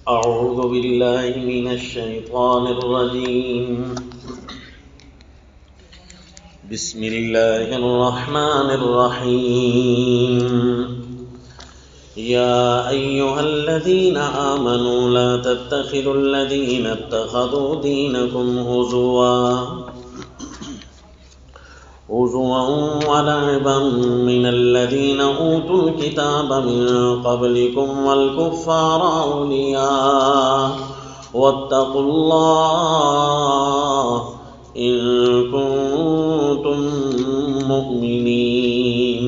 أعوذ بالله من الشيطان الرجيم. بسم الله الرحمن الرحيم. يا أيها الذين آمنوا لا تتخذوا الذين اتخذوا دينكم هزوا ولعبا من الذين أوتوا الكتاب من قبلكم والكفار أولياء واتقوا الله إن كنتم مؤمنين.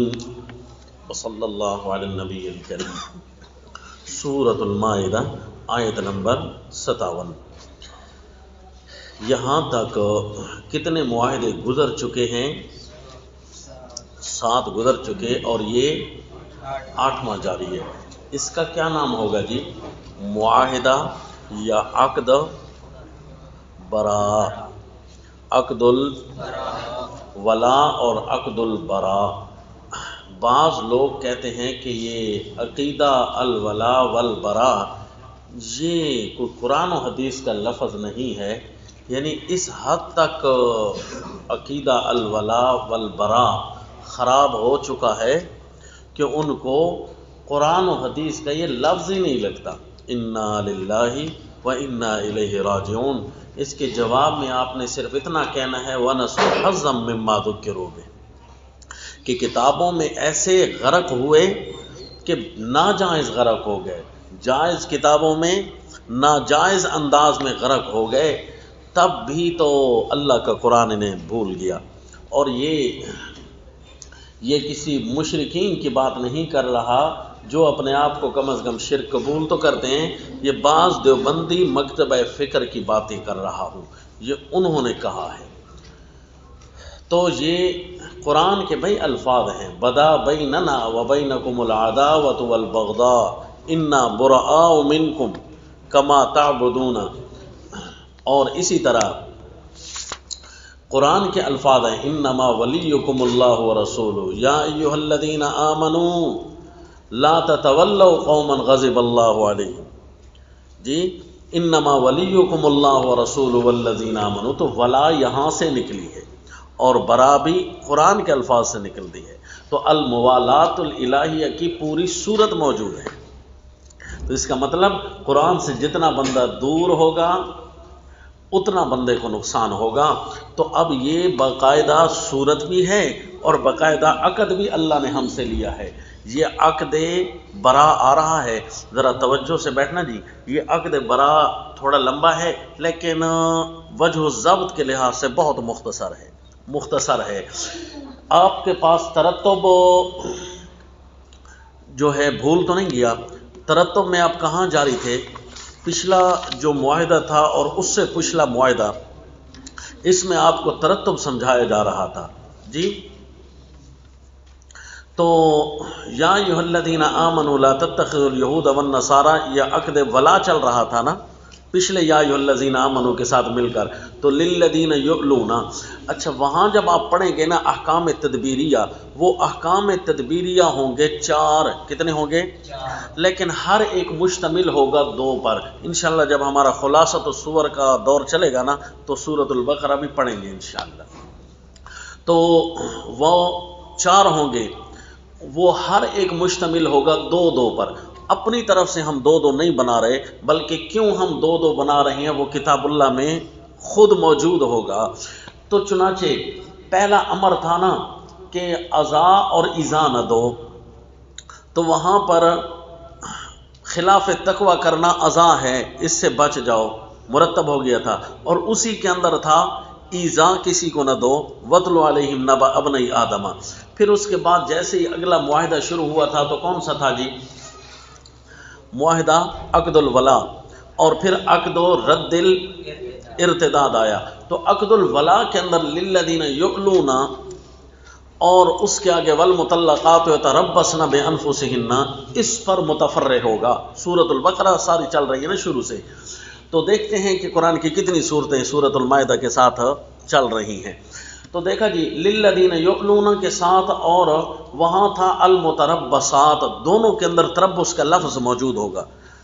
وصلی اللہ علی النبی الکریم. سورۃ المائدہ آیت نمبر 57. یہاں تک کتنے معاہدے گزر چکے ہیں؟ 7 گزر چکے اور یہ 8واں جاری ہے. اس کا کیا نام ہوگا جی؟ معاہدہ یا عقد برا؟ عقد الولا اور عقد البرا. بعض لوگ کہتے ہیں کہ یہ عقیدہ الولا والبرا یہ کوئی قرآن و حدیث کا لفظ نہیں ہے، یعنی اس حد تک عقیدہ الولا والبرا خراب ہو چکا ہے کہ ان کو قرآن و حدیث کا یہ لفظ ہی نہیں لگتا. انا للہ و انا الیہ راجعون. اس کے جواب میں آپ نے صرف اتنا کہنا ہے وَنَسُوا حَظًّا مِّمَّا ذُكِّرُوا بِهِ، کہ کتابوں میں ایسے غرق ہوئے کہ ناجائز غرق ہو گئے، جائز کتابوں میں ناجائز انداز میں غرق ہو گئے، تب بھی تو اللہ کا قرآن انہیں بھول گیا. اور یہ کسی مشرکین کی بات نہیں کر رہا جو اپنے آپ کو کم از کم شرک قبول تو کرتے ہیں، یہ بعض دیوبندی مکتبہ فکر کی باتیں کر رہا ہوں، یہ انہوں نے کہا ہے. تو یہ قرآن کے بھئی الفاظ ہیں، بدا بیننا و بینکم العداوۃ والبغضاء انا براء منکم کما تعبدون. اور اسی طرح قرآن کے الفاظ ہیں انما ولیکم اللہ ورسولہ یا ایھا الذین آمنوا لا تتولوا قوما غضب اللہ علیہم. جی انما ولیکم اللہ ورسولہ والذین آمنوا، تو ولا یہاں سے نکلی ہے اور برا بھی قرآن کے الفاظ سے نکلتی ہے. تو الموالات الالہیہ کی پوری صورت موجود ہے. تو اس کا مطلب قرآن سے جتنا بندہ دور ہوگا اتنا بندے کو نقصان ہوگا. تو اب یہ باقاعدہ صورت بھی ہے اور باقاعدہ عقد بھی اللہ نے ہم سے لیا ہے. یہ عقد برا آ رہا ہے، ذرا توجہ سے بیٹھنا جی. یہ عقد برا تھوڑا لمبا ہے لیکن وجہ الضبط کے لحاظ سے بہت مختصر ہے. آپ کے پاس ترتب جو ہے بھول تو نہیں گیا؟ ترتب میں آپ کہاں جاری تھے؟ پچھلا جو معاہدہ تھا اور اس سے پچھلا معاہدہ، اس میں آپ کو ترتب سمجھایا جا رہا تھا. جی تو یا ایھا الذین آمنوا لا تتخذوا اليہود والنصارى، یہ عقد ولا چل رہا تھا نا پچھلے یا ایھا الذین آمنوا کے ساتھ مل کر. تو للذین یؤلون، اچھا وہاں جب آپ پڑھیں گے نا احکام تدبیریہ، وہ احکام تدبیریہ ہوں گے 4. کتنے ہوں گے؟ 4. لیکن ہر ایک مشتمل ہوگا 2 پر. انشاءاللہ جب ہمارا خلاصۃ الصور کا دور چلے گا نا تو سورۃ البقرہ بھی پڑھیں گے انشاءاللہ. تو وہ 4 ہوں گے، وہ ہر ایک مشتمل ہوگا 2 پر. اپنی طرف سے ہم 2 نہیں بنا رہے، بلکہ کیوں ہم 2 بنا رہے ہیں وہ کتاب اللہ میں خود موجود ہوگا. تو چنانچہ پہلا امر تھا نا کہ اذا اور ایذا نہ دو، تو وہاں پر خلاف تقوی کرنا اذا ہے، اس سے بچ جاؤ، مرتب ہو گیا تھا. اور اسی کے اندر تھا ایذا کسی کو نہ دو، وَاتْلُ عَلَيْهِمْ نَبَأَ ابْنَيْ آدَمَ. پھر اس کے بعد جیسے ہی اگلا معاہدہ شروع ہوا تھا تو کون سا تھا جی؟ معاہدہ عقد الولا، اور پھر عقد رد الارتداد آیا. تو عقد الولا کے اندر للذین یؤلون، اور اس کے آگے والمطلقات یتربصن بانفسہن، اس پر متفرع ہوگا. سورۃ البقرہ ساری چل رہی ہے نا شروع سے. تو دیکھتے ہیں کہ قرآن کی کتنی صورتیں سورۃ المائدہ کے ساتھ چل رہی ہیں. تو دیکھا جی للذین یؤلون کے ساتھ، اور وہاں تھا المتربصات، دونوں کے اندر تربص کا لفظ موجود ہوگا.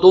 2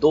2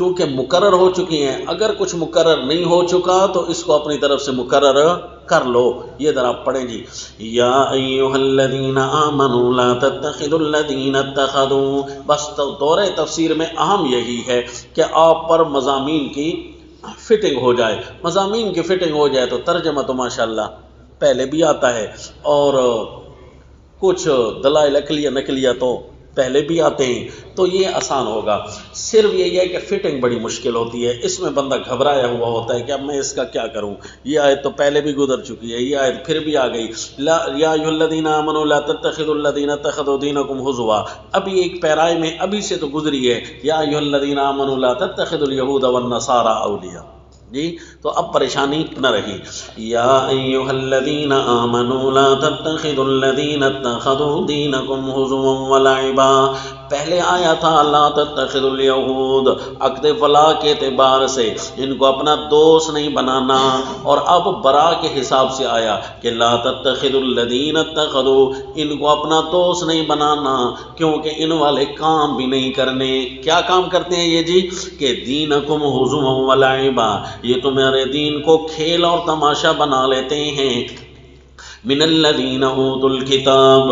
چونکہ مقرر ہو چکی ہیں، اگر کچھ مقرر نہیں ہو چکا تو اس کو اپنی طرف سے مقرر کر لو۔ یہ ذرا پڑھیں جی، یا ایھا الذین آمنوا لا تتخذوا الذین اتخذوا، بس دورہ تفسیر میں اہم یہی ہے کہ آپ پر مضامین کی فٹنگ ہو جائے، مضامین کی فٹنگ ہو جائے تو ترجمہ تو ماشاءاللہ پہلے بھی آتا ہے، اور کچھ دلائل عقلیہ نقلیہ تو پہلے بھی آتے ہیں، تو یہ آسان ہوگا۔ صرف یہی ہے کہ فٹنگ بڑی مشکل ہوتی ہے، اس میں بندہ گھبرایا ہوا ہوتا ہے کہ اب میں اس کا کیا کروں، یہ آیت تو پہلے بھی گزر چکی ہے، یہ آیت پھر بھی آ گئی، لا یا ایھا الذین آمنوا لا تتخذوا الذین اتخذوا دینکم ہزوا، ابھی ایک پیرائے میں ابھی سے تو گزری ہے، یا ایھا الذین آمنوا لا تتخذوا الیہود والنصارى اولیاء، جی تو اب پریشانی نہ رہی۔ یا ایھا الذین آمنوا لا تتخذوا الذین اتخذوا دینکم ہزوا ولعبا، پہلے آیا تھا لا تتخذوا الیہود، عقد ولا کے اعتبار سے ان کو اپنا دوست نہیں بنانا، اور اب برا کے حساب سے آیا کہ لا تتخذوا الذین اتخذوا، ان کو اپنا دوست نہیں بنانا، کیونکہ ان والے کام بھی نہیں کرنے۔ کیا کام کرتے ہیں یہ جی؟ کہ دینکم ہزوا ولعبا، یہ تمہارے دین کو کھیل اور تماشا بنا لیتے ہیں۔ من الذین اوتوا الکتاب،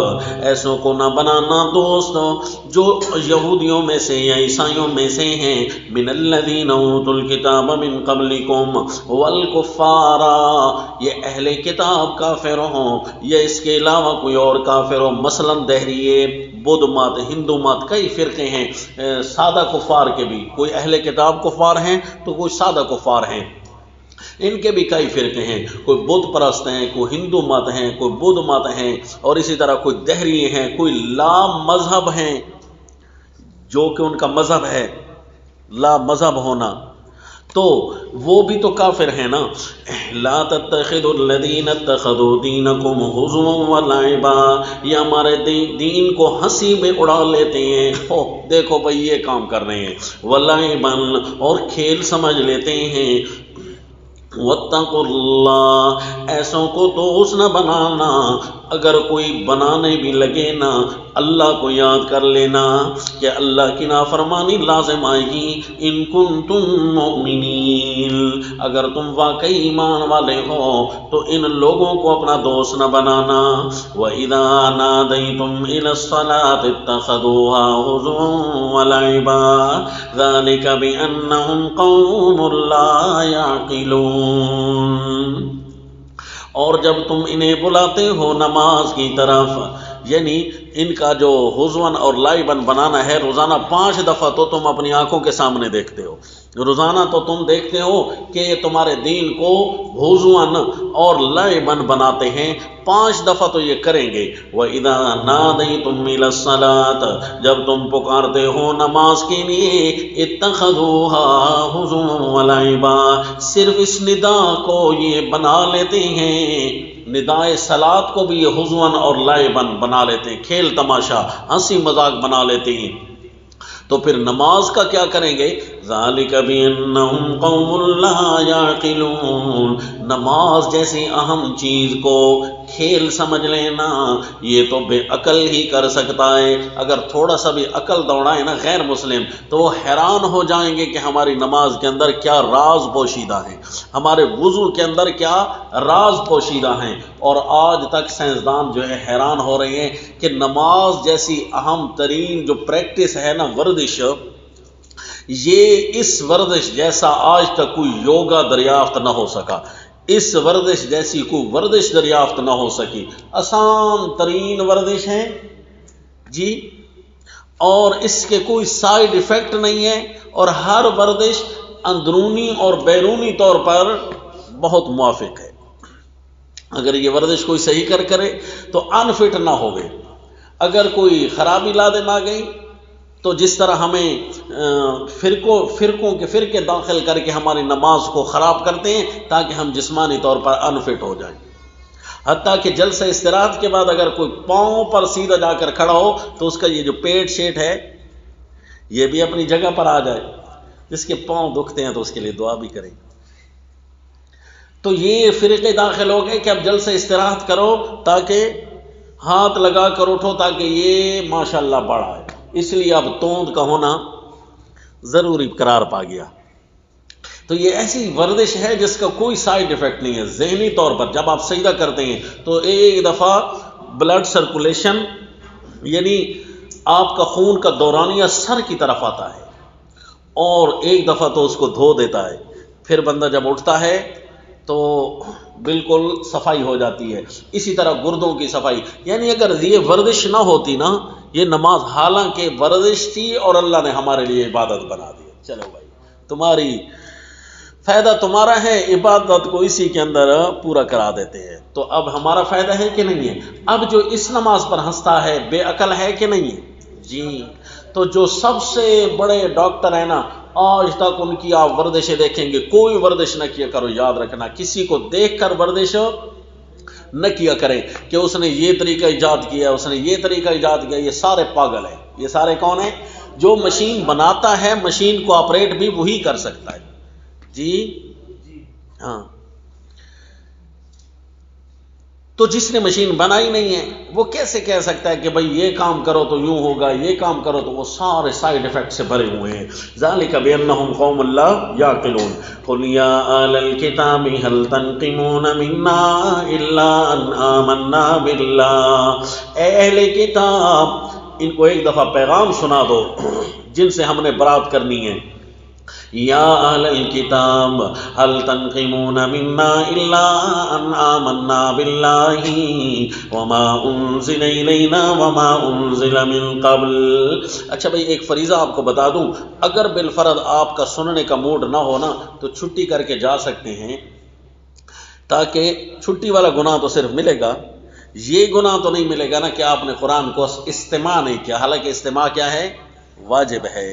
ایسوں کو نہ بنانا دوستوں جو یہودیوں میں سے یا عیسائیوں میں سے ہیں، من الذین اوتوا الکتاب من قبلکم والکفار، یہ اہل کتاب کافر ہوں یا اس کے علاوہ کوئی اور کافر ہو، مثلا دہریے، بدھ مت، ہندو مت، کئی فرقے ہیں، سادہ کفار کے بھی، کوئی اہل کتاب کفار ہیں تو کوئی سادہ کفار ہیں، ان کے بھی کئی فرقے ہیں، کوئی بدھ پرست ہیں، کوئی ہندو مت ہیں، کوئی بدھ مت ہیں، اور اسی طرح کوئی دہری ہیں، کوئی لا مذہب ہیں، جو کہ ان کا مذہب ہے لا مذہب ہونا، تو وہ بھی تو کافر ہیں نا۔ لا تتخذوا الذین اتخذوا دینکم ہزوا ولعبا، یہ ہمارے دین کو ہنسی میں اڑا لیتے ہیں، او دیکھو بھئی یہ کام کر رہے ہیں، ولعبا، اور کھیل سمجھ لیتے ہیں، واتقوا اللہ، ایسوں کو دوست نہ بنانا، اگر کوئی بنانے بھی لگے نا اللہ کو یاد کر لینا کہ اللہ کی نافرمانی لازم آئے گی۔ ان کنتم مؤمنین، اگر تم واقعی ایمان والے ہو تو ان لوگوں کو اپنا دوست نہ بنانا۔ وَإِذَا نَادَيْتُمْ إِلَى الصَّلَاةِ اتَّخَذُوهَا هُزُوًا وَلَعِبًا ذَلِكَ بِأَنَّهُمْ قَوْمٌ لَا يَعْقِلُونَ، اور جب تم انہیں بلاتے ہو نماز کی طرف، یعنی ان کا جو ہزون اور لائبن بنانا ہے، روزانہ 5 دفعہ تو تم اپنی آنکھوں کے سامنے دیکھتے ہو، روزانہ تو تم دیکھتے ہو کہ یہ تمہارے دین کو ہزون اور لائبن بناتے ہیں، 5 دفعہ تو یہ کریں گے۔ وَإِذَا نَادَيْتُمْ إِلَى الصَّلَاةِ، جب تم پکارتے ہو نماز کے لیے، اتَّخَذُوهَا هُزُوًا وَلَعِبًا، صرف اس ندا کو یہ بنا لیتے ہیں، ندائے صلات کو بھی یہ ہزون اور لائبن بنا لیتے ہیں، کھیل تماشا ہنسی مذاق بنا لیتے ہیں، تو پھر نماز کا کیا کریں گے؟ ذالک بانہم قوم لا یعقلون، نماز جیسی اہم چیز کو کھیل سمجھ لینا یہ تو بے عقل ہی کر سکتا ہے۔ اگر تھوڑا سا بھی عقل دوڑائے نا غیر مسلم تو وہ حیران ہو جائیں گے کہ ہماری نماز کے اندر کیا راز پوشیدہ ہیں، ہمارے وضو کے اندر کیا راز پوشیدہ ہیں، اور آج تک سائنسدان جو ہے حیران ہو رہے ہیں کہ نماز جیسی اہم ترین جو پریکٹس ہے نا ورزش، یہ اس ورزش جیسا آج تک کوئی یوگا دریافت نہ ہو سکا، اس ورزش جیسی کوئی ورزش دریافت نہ ہو سکی، آسان ترین ورزش ہے جی، اور اس کے کوئی سائیڈ ایفیکٹ نہیں ہے، اور ہر ورزش اندرونی اور بیرونی طور پر بہت موافق ہے۔ اگر یہ ورزش کوئی صحیح کرے تو انفٹ نہ ہو گئے، اگر کوئی خرابی لازم آ گئی تو جس طرح ہمیں فرقوں کے فرقے داخل کر کے ہماری نماز کو خراب کرتے ہیں تاکہ ہم جسمانی طور پر انفٹ ہو جائیں، حتیٰ کہ جلسہ استراحت کے بعد اگر کوئی پاؤں پر سیدھا جا کر کھڑا ہو تو اس کا یہ جو پیٹ شیٹ ہے یہ بھی اپنی جگہ پر آ جائے، جس کے پاؤں دکھتے ہیں تو اس کے لیے دعا بھی کریں۔ تو یہ فرقے داخل ہو گئے کہ اب جلسہ استراحت کرو تاکہ ہاتھ لگا کر اٹھو تاکہ یہ ماشاءاللہ بڑا ہے، اس لیے اب توند کا ہونا ضروری قرار پا گیا۔ تو یہ ایسی ورزش ہے جس کا کوئی سائیڈ ایفیکٹ نہیں ہے۔ ذہنی طور پر جب آپ سجدہ کرتے ہیں تو ایک دفعہ بلڈ سرکولیشن یعنی آپ کا خون کا دورانیہ سر کی طرف آتا ہے، اور ایک دفعہ تو اس کو دھو دیتا ہے، پھر بندہ جب اٹھتا ہے تو بالکل صفائی ہو جاتی ہے۔ اسی طرح گردوں کی صفائی، یعنی اگر یہ ورزش نہ ہوتی نا، یہ نماز حالانکہ ورزش تھی اور اللہ نے ہمارے لیے عبادت بنا دی۔ چلو بھائی، تمہاری فائدہ تمہارا ہے، عبادت کو اسی کے اندر پورا کرا دیتے ہیں۔ تو اب ہمارا فائدہ ہے کہ نہیں ہے؟ اب جو اس نماز پر ہنستا ہے بے عقل ہے کہ نہیں ہے؟ جی۔ تو جو سب سے بڑے ڈاکٹر ہیں نا، آج تک ان کی آپ ورزشیں دیکھیں گے، کوئی ورزش نہ کیا کرو، یاد رکھنا، کسی کو دیکھ کر ورزش نہ کیا کریں کہ اس نے یہ طریقہ ایجاد کیا، اس نے یہ طریقہ ایجاد کیا۔ یہ سارے پاگل ہیں۔ یہ سارے کون ہیں؟ جو مشین بناتا ہے، مشین کو آپریٹ بھی وہی کر سکتا ہے۔ جی ہاں۔ تو جس نے مشین بنائی نہیں ہے وہ کیسے کہہ سکتا ہے کہ بھئی یہ کام کرو تو یوں ہوگا، یہ کام کرو تو وہ سارے سائیڈ ایفیکٹ سے بھرے ہوئے ہیں۔ ذالک بانہم قوم لا یعقلون قل یا اہل الکتاب هل تنقمون منا الا ان آمنا باللہ۔ اے اہل کتاب، ان کو ایک دفعہ پیغام سنا دو جن سے ہم نے برات کرنی ہے۔ یا اہل الکتاب هل تنقمون منا الا ان آمنا باللہ وما انزل الینا وما انزل من قبل۔ اچھا بھئی، ایک فریضہ آپ کو بتا دوں، اگر بالفرض آپ کا سننے کا موڈ نہ ہونا تو چھٹی کر کے جا سکتے ہیں، تاکہ چھٹی والا گناہ تو صرف ملے گا، یہ گناہ تو نہیں ملے گا نا کہ آپ نے قرآن کو استماع نہیں کیا، حالانکہ استماع کیا ہے؟ واجب ہے۔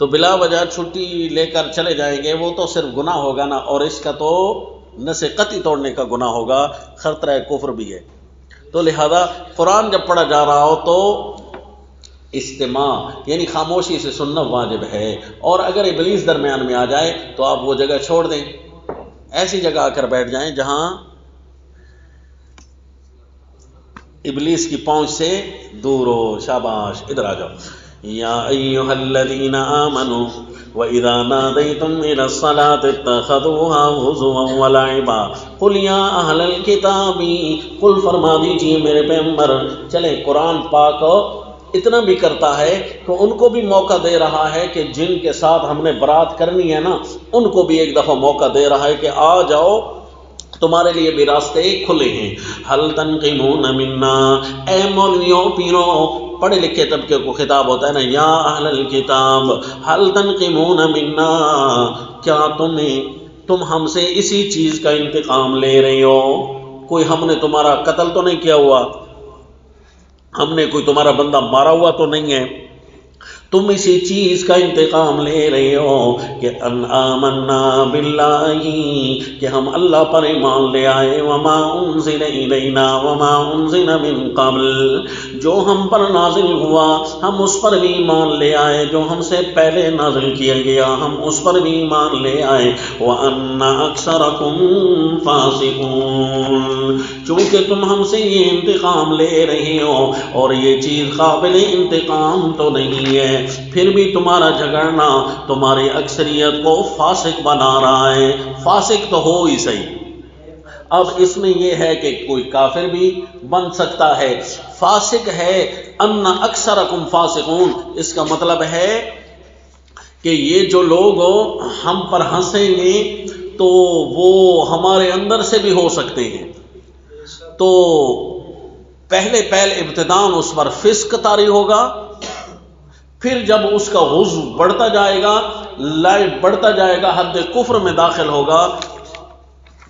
تو بلا وجہ چھٹی لے کر چلے جائیں گے، وہ تو صرف گناہ ہوگا نا، اور اس کا تو نس قطعی توڑنے کا گناہ ہوگا، خطرہ کفر بھی ہے۔ تو لہذا قرآن جب پڑھا جا رہا ہو تو استماع یعنی خاموشی سے سننا واجب ہے، اور اگر ابلیس درمیان میں آ جائے تو آپ وہ جگہ چھوڑ دیں، ایسی جگہ آ کر بیٹھ جائیں جہاں ابلیس کی پہنچ سے دور ہو۔ شاباش، ادھر آ جاؤ۔ یا ایھا الذین آمنوا وَإِذَا نَادَيْتُمْ إِلَى الصَّلَاةِ اتَّخَذُوهَا هُزُوًا وَلَعِبًا قُلْ يَا أَهْلَ الْكِتَابِ، قل فرما دیجیے میرے پیغمبر، چلے قرآن پاک اتنا بھی کرتا ہے کہ ان کو بھی موقع دے رہا ہے کہ جن کے ساتھ ہم نے برات کرنی ہے نا، ان کو بھی ایک دفعہ موقع دے رہا ہے کہ آ جاؤ، تمہارے لیے بھی راستے کھلے ہیں۔ حل تنقمون منا، اے مولویوں پیروں، پڑھے لکھے طبقے کو خطاب ہوتا ہے نا، یا اہل الکتاب حل تنقمون منا، کیا تم ہم سے اسی چیز کا انتقام لے رہے ہو؟ کوئی ہم نے تمہارا قتل تو نہیں کیا ہوا، ہم نے کوئی تمہارا بندہ مارا ہوا تو نہیں ہے، تم اسی چیز کا انتقام لے رہے ہو کہ ان آمنا باللہ، کہ ہم اللہ پر ایمان لے آئے، وما انزل الینا وما انزل من قبل، جو ہم پر نازل ہوا ہم اس پر بھی ایمان لے آئے، جو ہم سے پہلے نازل کیا گیا ہم اس پر بھی ایمان لے آئے، وان اکثرکم فاسقون، چونکہ تم ہم سے یہ انتقام لے رہے ہو اور یہ چیز قابل انتقام تو نہیں ہے، پھر بھی تمہارا جھگڑنا تمہاری اکثریت کو فاسق بنا رہا ہے۔ فاسق تو ہو ہی صحیح، اب اس میں یہ ہے کہ کوئی کافر بھی بن سکتا ہے۔ فاسق ہے ان اکثرکم فاسقون، اس کا مطلب ہے کہ یہ جو لوگ ہم پر ہنسیں گے تو وہ ہمارے اندر سے بھی ہو سکتے ہیں۔ تو پہلے ابتداءً اس پر فسق طاری ہوگا، پھر جب اس کا غضب بڑھتا جائے گا، لائٹ بڑھتا جائے گا، حد کفر میں داخل ہوگا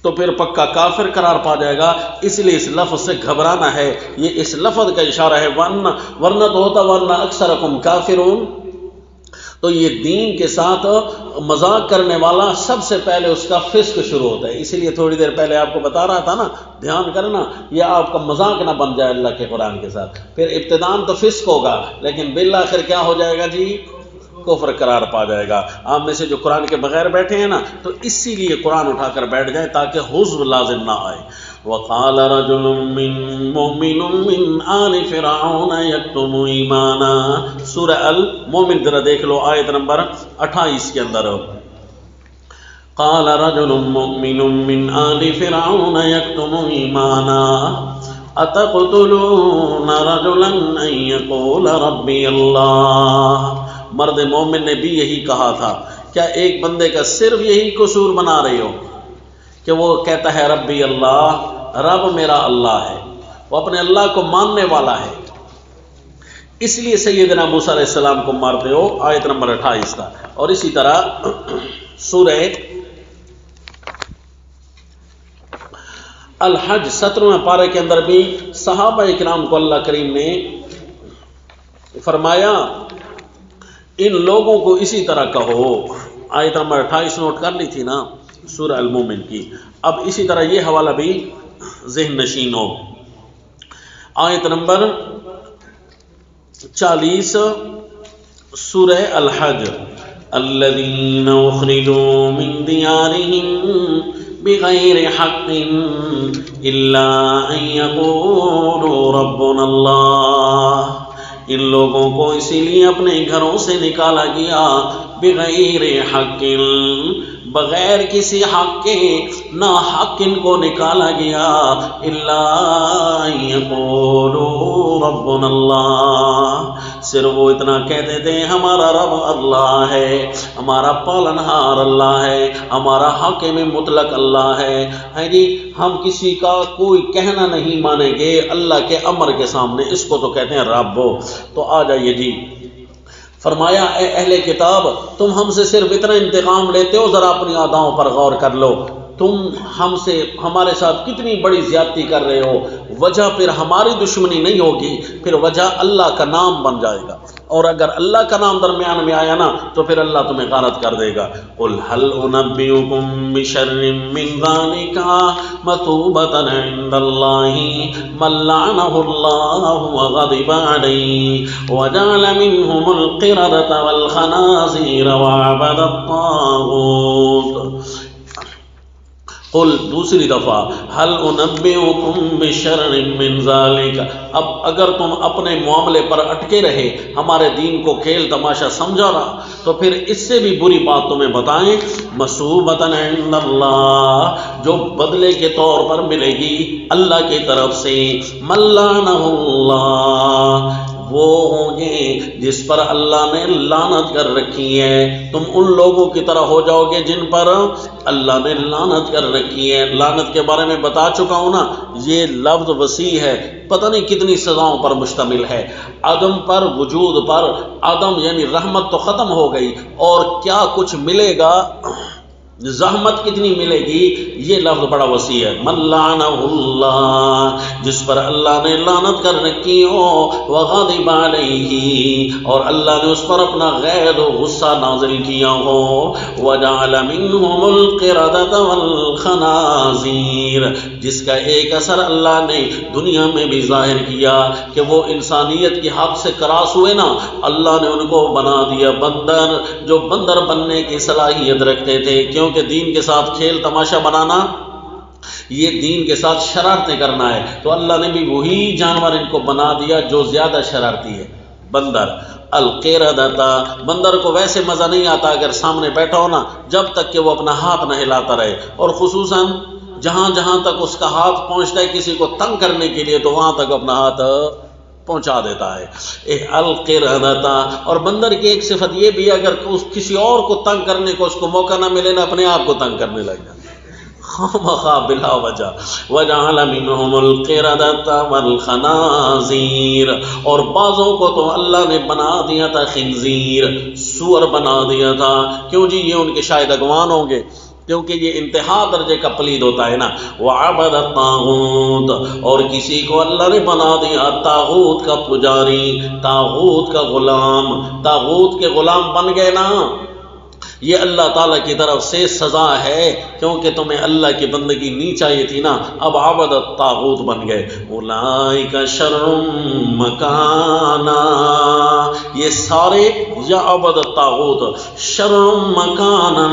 تو پھر پکا کافر قرار پا جائے گا۔ اس لیے اس لفظ سے گھبرانا ہے، یہ اس لفظ کا اشارہ ہے، ورنہ تو ہوتا ورنہ اکثرکم کافرون۔ تو یہ دین کے ساتھ مذاق کرنے والا سب سے پہلے اس کا فسق شروع ہوتا ہے۔ اسی لیے تھوڑی دیر پہلے آپ کو بتا رہا تھا نا، دھیان کرنا، یہ آپ کا مذاق نہ بن جائے اللہ کے قرآن کے ساتھ۔ پھر ابتداءً تو فسق ہوگا لیکن بالآخر کیا ہو جائے گا جی؟ کفر قرار پا جائے گا۔ آپ میں سے جو قرآن کے بغیر بیٹھے ہیں نا، تو اسی لیے قرآن اٹھا کر بیٹھ جائیں تاکہ حزب لازم نہ آئے۔ وقال رجل مؤمن من آل فرعون یکتم ایمانا. سورہ المومن ذرا دیکھ لو آیت نمبر 28 کے اندر. قال رجل مؤمن من آل فرعون یکتم ایمانا اتقتلون رجلا ان یقول ربی اللہ. مرد مومن نے بھی یہی کہا تھا، کیا ایک بندے کا صرف یہی قصور بنا رہے ہو کہ وہ کہتا ہے ربی اللہ، رب میرا اللہ ہے، وہ اپنے اللہ کو ماننے والا ہے، اس لیے سیدنا موسیٰ علیہ السلام کو مارتے ہو. آیت نمبر 28 کا. اور اسی طرح سورہ الحج 17ویں پارے کے اندر بھی صحابہ اکرام کو اللہ کریم نے فرمایا ان لوگوں کو اسی طرح کہو. آیت نمبر 28 نوٹ کر لی تھی نا سورہ المومن کی. اب اسی طرح یہ حوالہ بھی ذہن نشین ہو. آیت نمبر 40 سورہ الحج. الذین اخرجوا من دیارہم بغیر حق الا ان یقولوا ربنا اللہ. ان لوگوں کو اسی لیے اپنے گھروں سے نکالا گیا بغیر حق، بغیر کسی حق کے، نہ حق ان کو نکالا گیا. الا ان یقولوا ربنا اللہ، صرف وہ اتنا کہتے تھے ہمارا رب اللہ ہے، ہمارا پالنہار اللہ ہے، ہمارا حاکم مطلق اللہ ہے. جی ہم کسی کا کوئی کہنا نہیں مانیں گے اللہ کے امر کے سامنے، اس کو تو کہتے ہیں رب. تو آ جائیے جی. فرمایا اے اہل کتاب، تم ہم سے صرف اتنا انتقام لیتے ہو، ذرا اپنی اداؤں پر غور کر لو. تم ہمارے ساتھ کتنی بڑی زیادتی کر رہے ہو. وجہ پھر ہماری دشمنی نہیں ہوگی، پھر وجہ اللہ کا نام بن جائے گا، اور اگر اللہ کا نام درمیان میں آیا نا تو پھر اللہ تمہیں غارت کر دے گا. قل هل انبئکم بشر من ذلک مثوبۃ عند اللہ من لعنہ اللہ وغضب علیہ وجعل منهم القردة والخنازیر وعبد الطاغوت. قل دوسری دفعہ هل انبئکم بشر من ذلک. اب اگر تم اپنے معاملے پر اٹکے رہے، ہمارے دین کو کھیل تماشا سمجھا رہا، تو پھر اس سے بھی بری بات تمہیں بتائیں. مثوبۃ عند اللہ، جو بدلے کے طور پر ملے گی اللہ کی طرف سے. من لعنہ اللہ، وہ ہوں گے جس پر اللہ نے لعنت کر رکھی ہے. تم ان لوگوں کی طرح ہو جاؤ گے جن پر اللہ نے لعنت کر رکھی ہے. لعنت کے بارے میں بتا چکا ہوں نا، یہ لفظ وسیع ہے، پتہ نہیں کتنی سزاؤں پر مشتمل ہے. عدم پر، وجود پر. عدم یعنی رحمت تو ختم ہو گئی، اور کیا کچھ ملے گا، زحمت کتنی ملے گی، یہ لفظ بڑا وسیع ہے. من لعنہ اللہ، جس پر اللہ نے لعنت کر رکھی ہو، وغضب علیہ، اور اللہ نے اس پر اپنا غیر و غصہ نازل کیا ہو، وجعل منہم القردة والخنازیر، جس کا ایک اثر اللہ نے دنیا میں بھی ظاہر کیا کہ وہ انسانیت کی حد سے کراس ہوئے نا، اللہ نے ان کو بنا دیا بندر، جو بندر بننے کی صلاحیت رکھتے تھے. کیونکہ دین کے ساتھ کھیل تماشا بنانا، یہ دین کے ساتھ شرارتیں کرنا ہے، تو اللہ نے بھی وہی جانور ان کو بنا دیا جو زیادہ شرارتی ہے، بندر. القردہ، بندر کو ویسے مزہ نہیں آتا اگر سامنے بیٹھا ہو نا، جب تک کہ وہ اپنا ہاتھ نہ ہلاتا رہے، اور خصوصاً جہاں جہاں تک اس کا ہاتھ پہنچتا ہے کسی کو تنگ کرنے کے لیے، تو وہاں تک اپنا ہاتھ پہنچا دیتا ہے. القردہ. اور بندر کی ایک صفت یہ بھی ہے، اگر کسی اور کو تنگ کرنے کو اس کو موقع نہ ملے نا، اپنے آپ کو تنگ کرنے لگ جاتا خامخواہ بلا وجہ. وجعل منہم القردة والخنازیر، اور بعضوں کو تو اللہ نے بنا دیا تھا خنزیر، سور بنا دیا تھا. کیوں جی؟ یہ ان کے شاید اگوان ہوں گے، کیونکہ یہ انتہا درجے کا پلید ہوتا ہے نا. وعبد الطاغوت، اور کسی کو اللہ نے بنا دیا طاغوت کا پجاری، طاغوت کا غلام. طاغوت کے غلام بن گئے نا، یہ اللہ تعالیٰ کی طرف سے سزا ہے، کیونکہ تمہیں اللہ کی بندگی نہیں چاہیے تھی نا، اب عبد الطاغوت بن گئے۔ اولئک شر مکانا، یہ سارے یا عبد الطاغوت شر مکانا،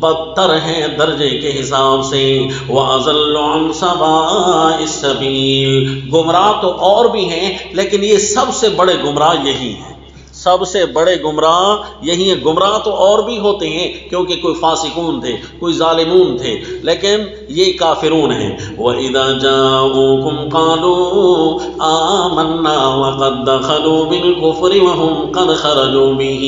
بدتر ہیں درجے کے حساب سے، واضل عن سواء السبیل، گمراہ تو اور بھی ہیں لیکن یہ سب سے بڑے گمراہ یہی ہیں، سب سے بڑے گمراہ یہی ہیں۔ گمراہ تو اور بھی ہوتے ہیں کیونکہ کوئی فاسقون تھے، کوئی ظالمون تھے، لیکن یہ کافرون ہیں۔ وَإِذَا جَاءُوكُمْ قَالُوا آمَنَّا وَقَدْ دَخَلُوا بِالْكُفْرِ وَهُمْ قَدْ خَرَجُوا بِهِ،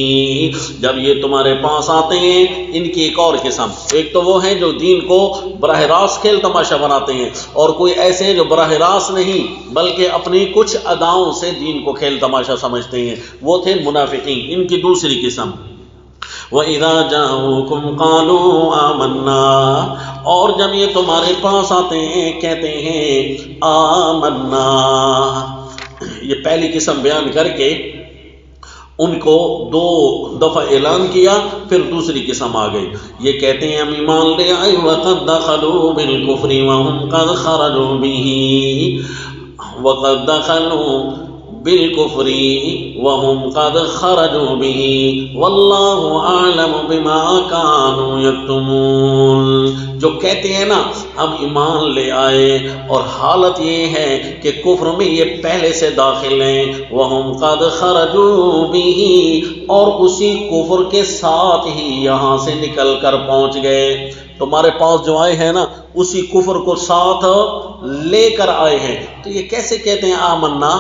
جب یہ تمہارے پاس آتے ہیں، ان کی ایک اور قسم، ایک تو وہ ہیں جو دین کو براہ راست کھیل تماشا بناتے ہیں، اور کوئی ایسے ہیں جو براہ راست نہیں بلکہ اپنی کچھ اداؤں سے دین کو کھیل تماشا سمجھتے ہیں، وہ تھے منافقین، ان کی دوسری قسم۔ وَإِذَا جَاءُوكُمْ قَالُوا آمَنَّا، اور جب یہ تمہارے پاس آتے ہیں کہتے ہیں آمنا، یہ پہلی قسم بیان کر کے ان کو دو دفعہ اعلان کیا، پھر دوسری قسم آ گئی، یہ کہتے ہیں ہم ایمان لے آئے، وَقَدْ دَخَلُوا بِالْكُفْرِ وَهُمْ قَدْ خَرَجُوا بِهِ، وَقَدْ دَخَلُوا بالکفر وهم قد خرجوا به واللہ اعلم بما كانوا یکتمون، جو کہتے ہیں نا ہم ایمان لے آئے اور حالت یہ ہے کہ کفر میں یہ پہلے سے داخل ہیں، وهم قد خرجوا به، اور اسی کفر کے ساتھ ہی یہاں سے نکل کر پہنچ گئے، تمہارے پاس جو آئے ہیں نا اسی کفر کو ساتھ لے کر آئے ہیں، تو یہ کیسے کہتے ہیں آمنا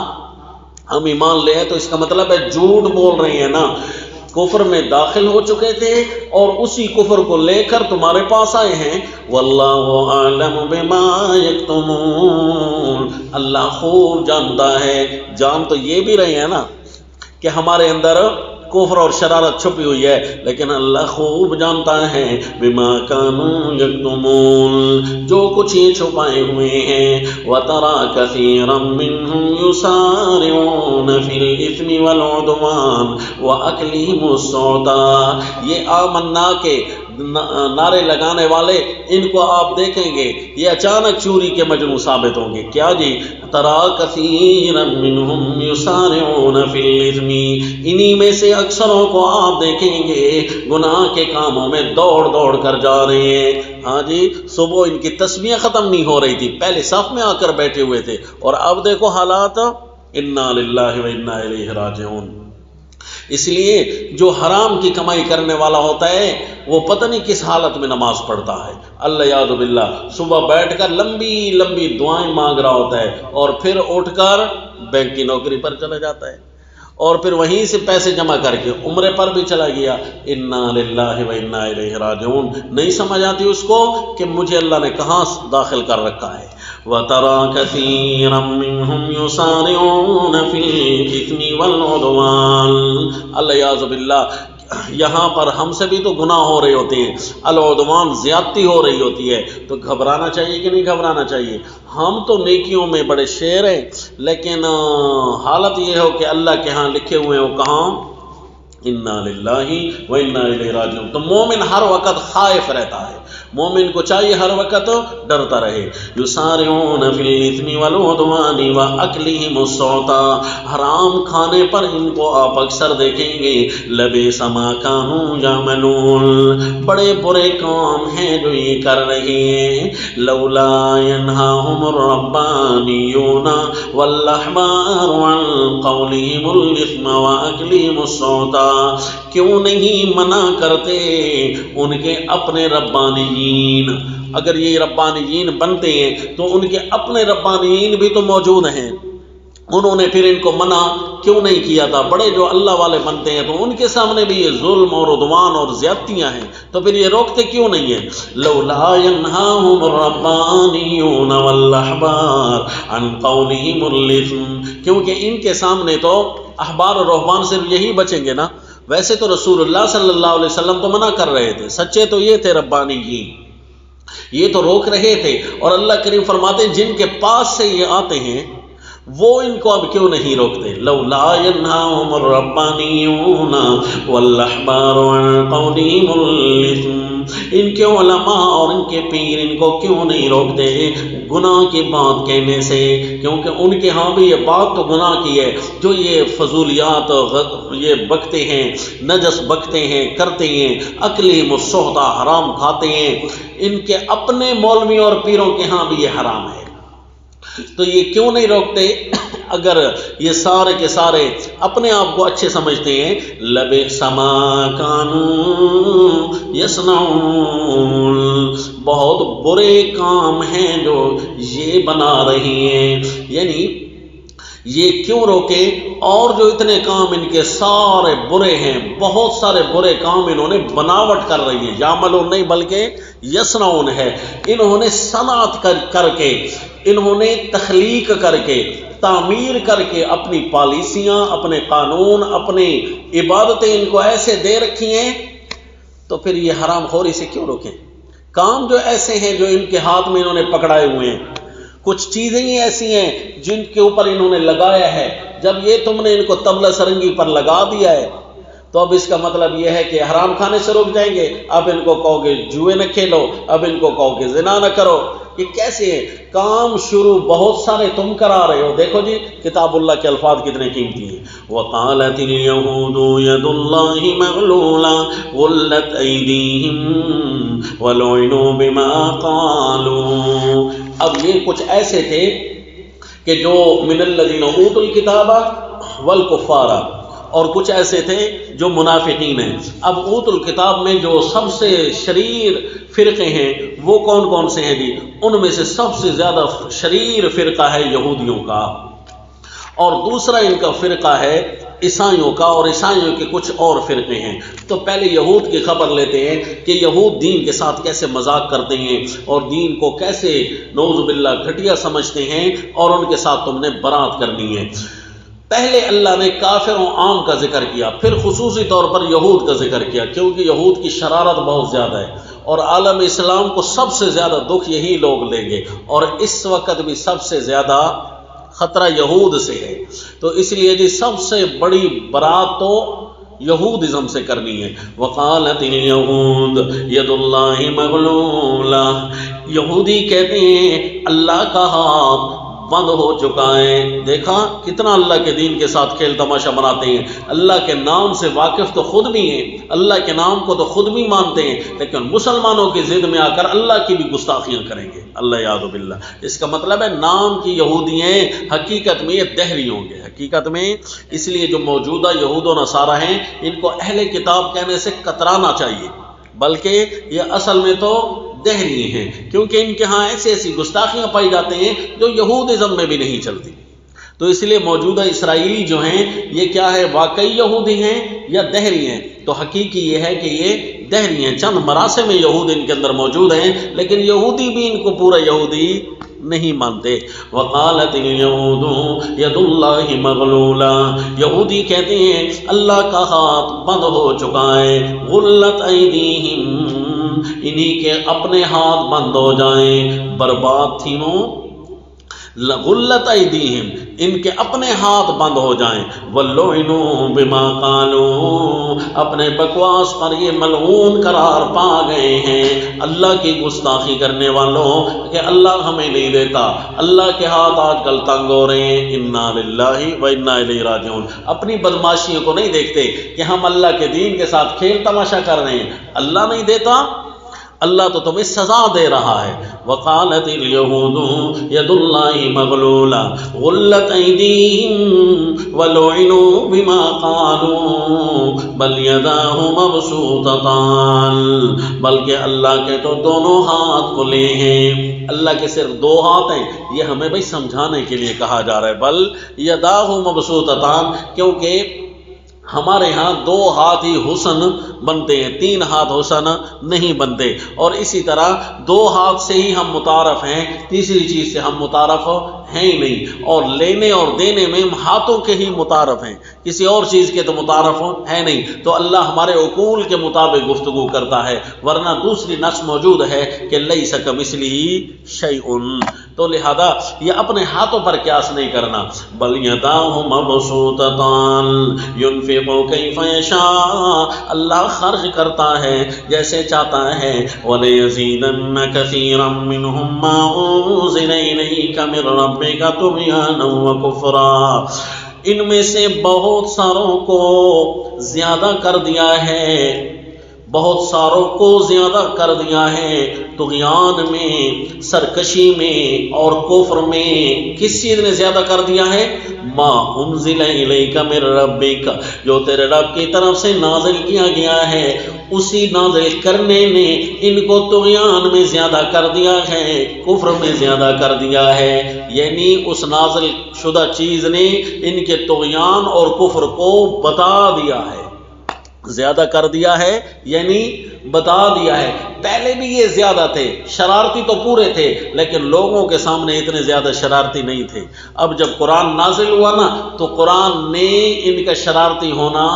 ہم ایمان لے ہیں؟ تو اس کا مطلب ہے جھوٹ بول رہے ہیں نا، کفر میں داخل ہو چکے تھے اور اسی کفر کو لے کر تمہارے پاس آئے ہیں۔ واللہ اعلم بما یکتمون، اللہ خوب جانتا ہے، جان تو یہ بھی رہے ہیں نا کہ ہمارے اندر کفر اور شرارت چھپی ہوئی ہے، لیکن اللہ خوب جانتا ہے بما كانوا یکتمون، جو کچھ یہ چھپائے ہوئے ہیں۔ وَتَرَى كَثِيرًا مِّنْهُمْ يُسَارِعُونَ فِي الْإِثْمِ وَالْعُدْوَانِ وَأَكْلِهِمُ السُّحْتَ، یہ آمنا کے نعرے لگانے والے ان کو آپ دیکھیں گے یہ اچانک چوری کے مجنوں ثابت ہوں گے۔ کیا جی؟ تَرَى كَثِيرًا مِّنْهُمْ يُسَارِعُونَ فِي الْإِثْمِ، انہی میں سے اکثروں کو آپ دیکھیں گے گناہ کے کاموں میں دوڑ دوڑ کر جا رہے ہیں۔ ہاں جی، صبح ان کی تسبیح ختم نہیں ہو رہی تھی، پہلے صف میں آ کر بیٹھے ہوئے تھے، اور اب دیکھو حالات، انا للہ و انا الیہ راجعون۔ اس لیے جو حرام کی کمائی کرنے والا ہوتا ہے وہ پتہ نہیں کس حالت میں نماز پڑھتا ہے، اللہ یاد باللہ، صبح بیٹھ کر لمبی لمبی دعائیں مانگ رہا ہوتا ہے اور پھر اٹھ کر بینک کی نوکری پر چلا جاتا ہے، اور پھر وہیں سے پیسے جمع کر کے عمرے پر بھی چلا گیا۔ انا للہ و انا الیہ راجعون، نہیں سمجھ آتی اس کو کہ مجھے اللہ نے کہاں داخل کر رکھا ہے۔ وَتَرَى كَثِيرًا مِّنْهُمْ يُسَارِعُونَ فِي الْإِثْمِ وَالْعُدْوَانِ، اللہ یعوذ باللہ، یہاں پر ہم سے بھی تو گناہ ہو رہے ہوتے ہیں، العدوان زیادتی ہو رہی ہوتی ہے، تو گھبرانا چاہیے کہ نہیں گھبرانا چاہیے؟ ہم تو نیکیوں میں بڑے شیر ہیں، لیکن حالت یہ ہو کہ اللہ کے ہاں لکھے ہوئے ہو کہاں؟ انا للہ و انا الیہ راجعون۔ تو مومن ہر وقت خائف رہتا ہے، مومن کو چاہیے ہر وقت ڈرتا رہے۔ یسارعون فی الاثم والعدوان واکلہم السحت، حرام کھانے پر ان کو آپ اکثر دیکھیں گے۔ لبئس ما کانوا یعملون، بڑے برے کام ہیں جو یہ کر رہے ہیں۔ لولا ینہاہم الربانیون والاحبار عن قولہم الاثم واکلہم السحت، کیوں نہیں منع کرتے ان کے اپنے ربانیین؟ اگر یہ ربانیین بنتے ہیں تو ان کے اپنے ربانیین بھی تو موجود ہیں، انہوں نے پھر ان کو منع کیوں نہیں کیا تھا؟ بڑے جو اللہ والے بنتے ہیں تو ان کے سامنے بھی یہ ظلم اور عدوان اور زیادتیاں ہیں، تو پھر یہ روکتے کیوں نہیں ہیں؟ لولا ینہاہم الربانیون والاحبار عن قولہم الاثم، کیونکہ ان کے سامنے تو احبار اور رہبان سے یہی بچیں گے نا۔ ویسے تو رسول اللہ صلی اللہ علیہ وسلم تو منع کر رہے تھے، سچے تو یہ تھے ربانیین، یہ تو روک رہے تھے، اور اللہ کریم فرماتے ہیں جن کے پاس سے یہ آتے ہیں وہ ان کو اب کیوں نہیں روکتے؟ لولا ینہاہم الربانیون والاحبار عن قولہم الاسم، ان کے علماء اور ان کے پیر ان کو کیوں نہیں روکتے گناہ کی بات کہنے سے؟ کیونکہ ان کے ہاں بھی یہ بات تو گناہ کی ہے، جو یہ فضولیات یہ بکتے ہیں، نجس بکتے ہیں، کرتے ہیں، اکلہم السحت، حرام کھاتے ہیں، ان کے اپنے مولوی اور پیروں کے ہاں بھی یہ حرام ہے، تو یہ کیوں نہیں روکتے؟ اگر یہ سارے کے سارے اپنے آپ کو اچھے سمجھتے ہیں، لبئس ما کانوا یصنعون، بہت برے کام ہیں جو یہ بنا رہی ہیں، یعنی یہ کیوں روکے؟ اور جو اتنے کام ان کے سارے برے ہیں، بہت سارے برے کام انہوں نے بناوٹ کر رہی ہے، یعملون نہیں بلکہ یصنعون ہے، انہوں نے صنعت کر کے، انہوں نے تخلیق کر کے، تعمیر کر کے اپنی پالیسیاں، اپنے قانون، اپنی عبادتیں ان کو ایسے دے رکھی ہیں، تو پھر یہ حرام خوری سے کیوں روکیں؟ کام جو ایسے ہیں جو ان کے ہاتھ میں انہوں نے پکڑائے ہوئے ہیں، کچھ چیزیں ہی ایسی ہیں جن کے اوپر انہوں نے لگایا ہے، جب یہ تم نے ان کو طبلہ سرنگی پر لگا دیا ہے تو اب اس کا مطلب یہ ہے کہ حرام کھانے سے روک جائیں گے، اب ان کو کہو گے جوئے نہ کھیلو، اب ان کو کہو گے زنا نہ کرو، یہ کیسے ہے؟ کام شروع بہت سارے تم کرا رہے ہو۔ دیکھو جی کتاب اللہ کے الفاظ کتنے قیمتی ہیں، وَقَالَتِ الْيَهُودُ يَدُ اللَّهِ مَغْلُولَةٌ غُلَّتْ أَيْدِيهِمْ وَلُعِنُوا بِمَا قَالُوا۔ اب یہ کچھ ایسے تھے کہ جو من الذین اوتوا الکتاب والکفار، اور کچھ ایسے تھے جو منافقین ہیں۔ اب اوت الکتاب میں جو سب سے شریر فرقے ہیں وہ کون کون سے ہیں جی؟ ان میں سے سب سے زیادہ شریر فرقہ ہے یہودیوں کا، اور دوسرا ان کا فرقہ ہے عیسائیوں کا، اور عیسائیوں کے کچھ اور فرقے ہیں۔ تو پہلے یہود کی خبر لیتے ہیں کہ یہود دین کے ساتھ کیسے مذاق کرتے ہیں اور دین کو کیسے نعوذ باللہ گھٹیا سمجھتے ہیں، اور ان کے ساتھ تم نے برات کرنی ہے۔ پہلے اللہ نے کافروں عام کا ذکر کیا، پھر خصوصی طور پر یہود کا ذکر کیا، کیونکہ یہود کی شرارت بہت زیادہ ہے، اور عالم اسلام کو سب سے زیادہ دکھ یہی لوگ لیں گے، اور اس وقت بھی سب سے زیادہ خطرہ یہود سے ہے۔ تو اس لیے جی سب سے بڑی برات تو یہودازم سے کرنی ہے۔ وقالت اليہود ید اللہ مغلولہ، یہودی کہتے ہیں اللہ کا ہاتھ بند ہو چکا ہے۔ دیکھا کتنا اللہ کے دین کے ساتھ کھیل تماشا بناتے ہیں، اللہ کے نام سے واقف تو خود بھی ہیں، اللہ کے نام کو تو خود بھی مانتے ہیں، لیکن مسلمانوں کی ضد میں آ کر اللہ کی بھی گستاخیاں کریں گے، اللہ یاد باللہ۔ اس کا مطلب ہے نام کی یہودی ہیں، حقیقت میں یہ دہری ہوں گے، حقیقت میں۔ اس لیے جو موجودہ یہود و نصارہ ہیں ان کو اہل کتاب کہنے سے کترانا چاہیے، بلکہ یہ اصل میں تو دہری ہیں، کیونکہ ان کے ہاں ایسی ایسی گستاخیاں پائی جاتے ہیں جو یہودازم میں بھی نہیں چلتی۔ تو اس لیے موجودہ اسرائیلی جو ہیں یہ کیا ہے، واقعی یہودی ہیں یا دہری ہیں؟ تو حقیقی یہ ہے کہ یہ دہری ہیں، چند مراسم یہود ان کے اندر موجود ہیں، لیکن یہودی بھی ان کو پورا یہودی نہیں مانتے۔ وقالت الیہود ید اللہ مغلولہ، یہودی کہتے ہیں اللہ کا ہاتھ بند ہو چکا ہے، غلت ایدیہم، انہی کے اپنے ہاتھ بند ہو جائیں، برباد تھینوں، غلت ایدیہم، ان کے اپنے ہاتھ بند ہو جائیں، وَلُعِنُوا بِمَا قَالُوا، اپنے بکواس پر یہ ملعون قرار پا گئے ہیں۔ اللہ کی گستاخی کرنے والوں کہ اللہ ہمیں نہیں دیتا، اللہ کے ہاتھ آج کل تنگ ہو رہے ہیں، اِنَّا لِلَّهِ وَإِنَّا إِلَيْهِ راجعون۔ اپنی بدماشیوں کو نہیں دیکھتے کہ ہم اللہ کے دین کے ساتھ کھیل تماشا کر رہے ہیں، اللہ نہیں دیتا، اللہ تو تمہیں سزا دے رہا ہے۔ وقالت الیہود ید اللہ مغلولہ غلت ایدیہم ولعنوا بما قالوا بل یداہ مبسوطتان، بلکہ اللہ کے تو دونوں ہاتھ کھلے ہیں، اللہ کے صرف دو ہاتھ ہیں، یہ ہمیں بھائی سمجھانے کے لیے کہا جا رہا ہے، بل یداہ مبسوطتان، کیونکہ ہمارے ہاں دو ہاتھ ہی حسن بنتے ہیں، تین ہاتھ حسن نہیں بنتے، اور اسی طرح دو ہاتھ سے ہی ہم متعارف ہیں، تیسری چیز سے ہم متعارف ہیں ہی نہیں، اور لینے اور دینے میں ہم ہاتھوں کے ہی متعارف ہیں، کسی اور چیز کے تو متعارف ہے نہیں، تو اللہ ہمارے عقول کے مطابق گفتگو کرتا ہے، ورنہ دوسری نص موجود ہے کہ لیس کمثلہ شیء، تو لہذا یہ اپنے ہاتھوں پر قیاس نہیں کرنا، بل یداہ مبسوطتان ینفق کیف یشاء، اللہ خرچ کرتا ہے جیسے چاہتا ہے، وَلَيَزِيدَنَّ كَثِيرًا مِّنْهُمْ مَا أُنزِلَ إِلَيْكَ مِن رَّبِّكَ طُغْيَانًا وَكُفْرًا، ان میں سے بہت ساروں کو زیادہ کر دیا ہے، بہت ساروں کو زیادہ کر دیا ہے طغیان میں، سرکشی میں اور کفر میں۔ کس چیز نے زیادہ کر دیا ہے؟ ما انزل الیک من ربک، جو تیرے رب کی طرف سے نازل کیا گیا ہے، اسی نازل کرنے نے ان کو طغیان میں زیادہ کر دیا ہے، کفر میں زیادہ کر دیا ہے، یعنی اس نازل شدہ چیز نے ان کے طغیان اور کفر کو بتا دیا ہے، زیادہ کر دیا ہے یعنی بتا دیا ہے۔ پہلے بھی یہ زیادہ تھے، شرارتی تو پورے تھے، لیکن لوگوں کے سامنے اتنے زیادہ شرارتی نہیں تھے۔ اب جب قرآن نازل ہوا نا تو قرآن نے ان کا شرارتی ہونا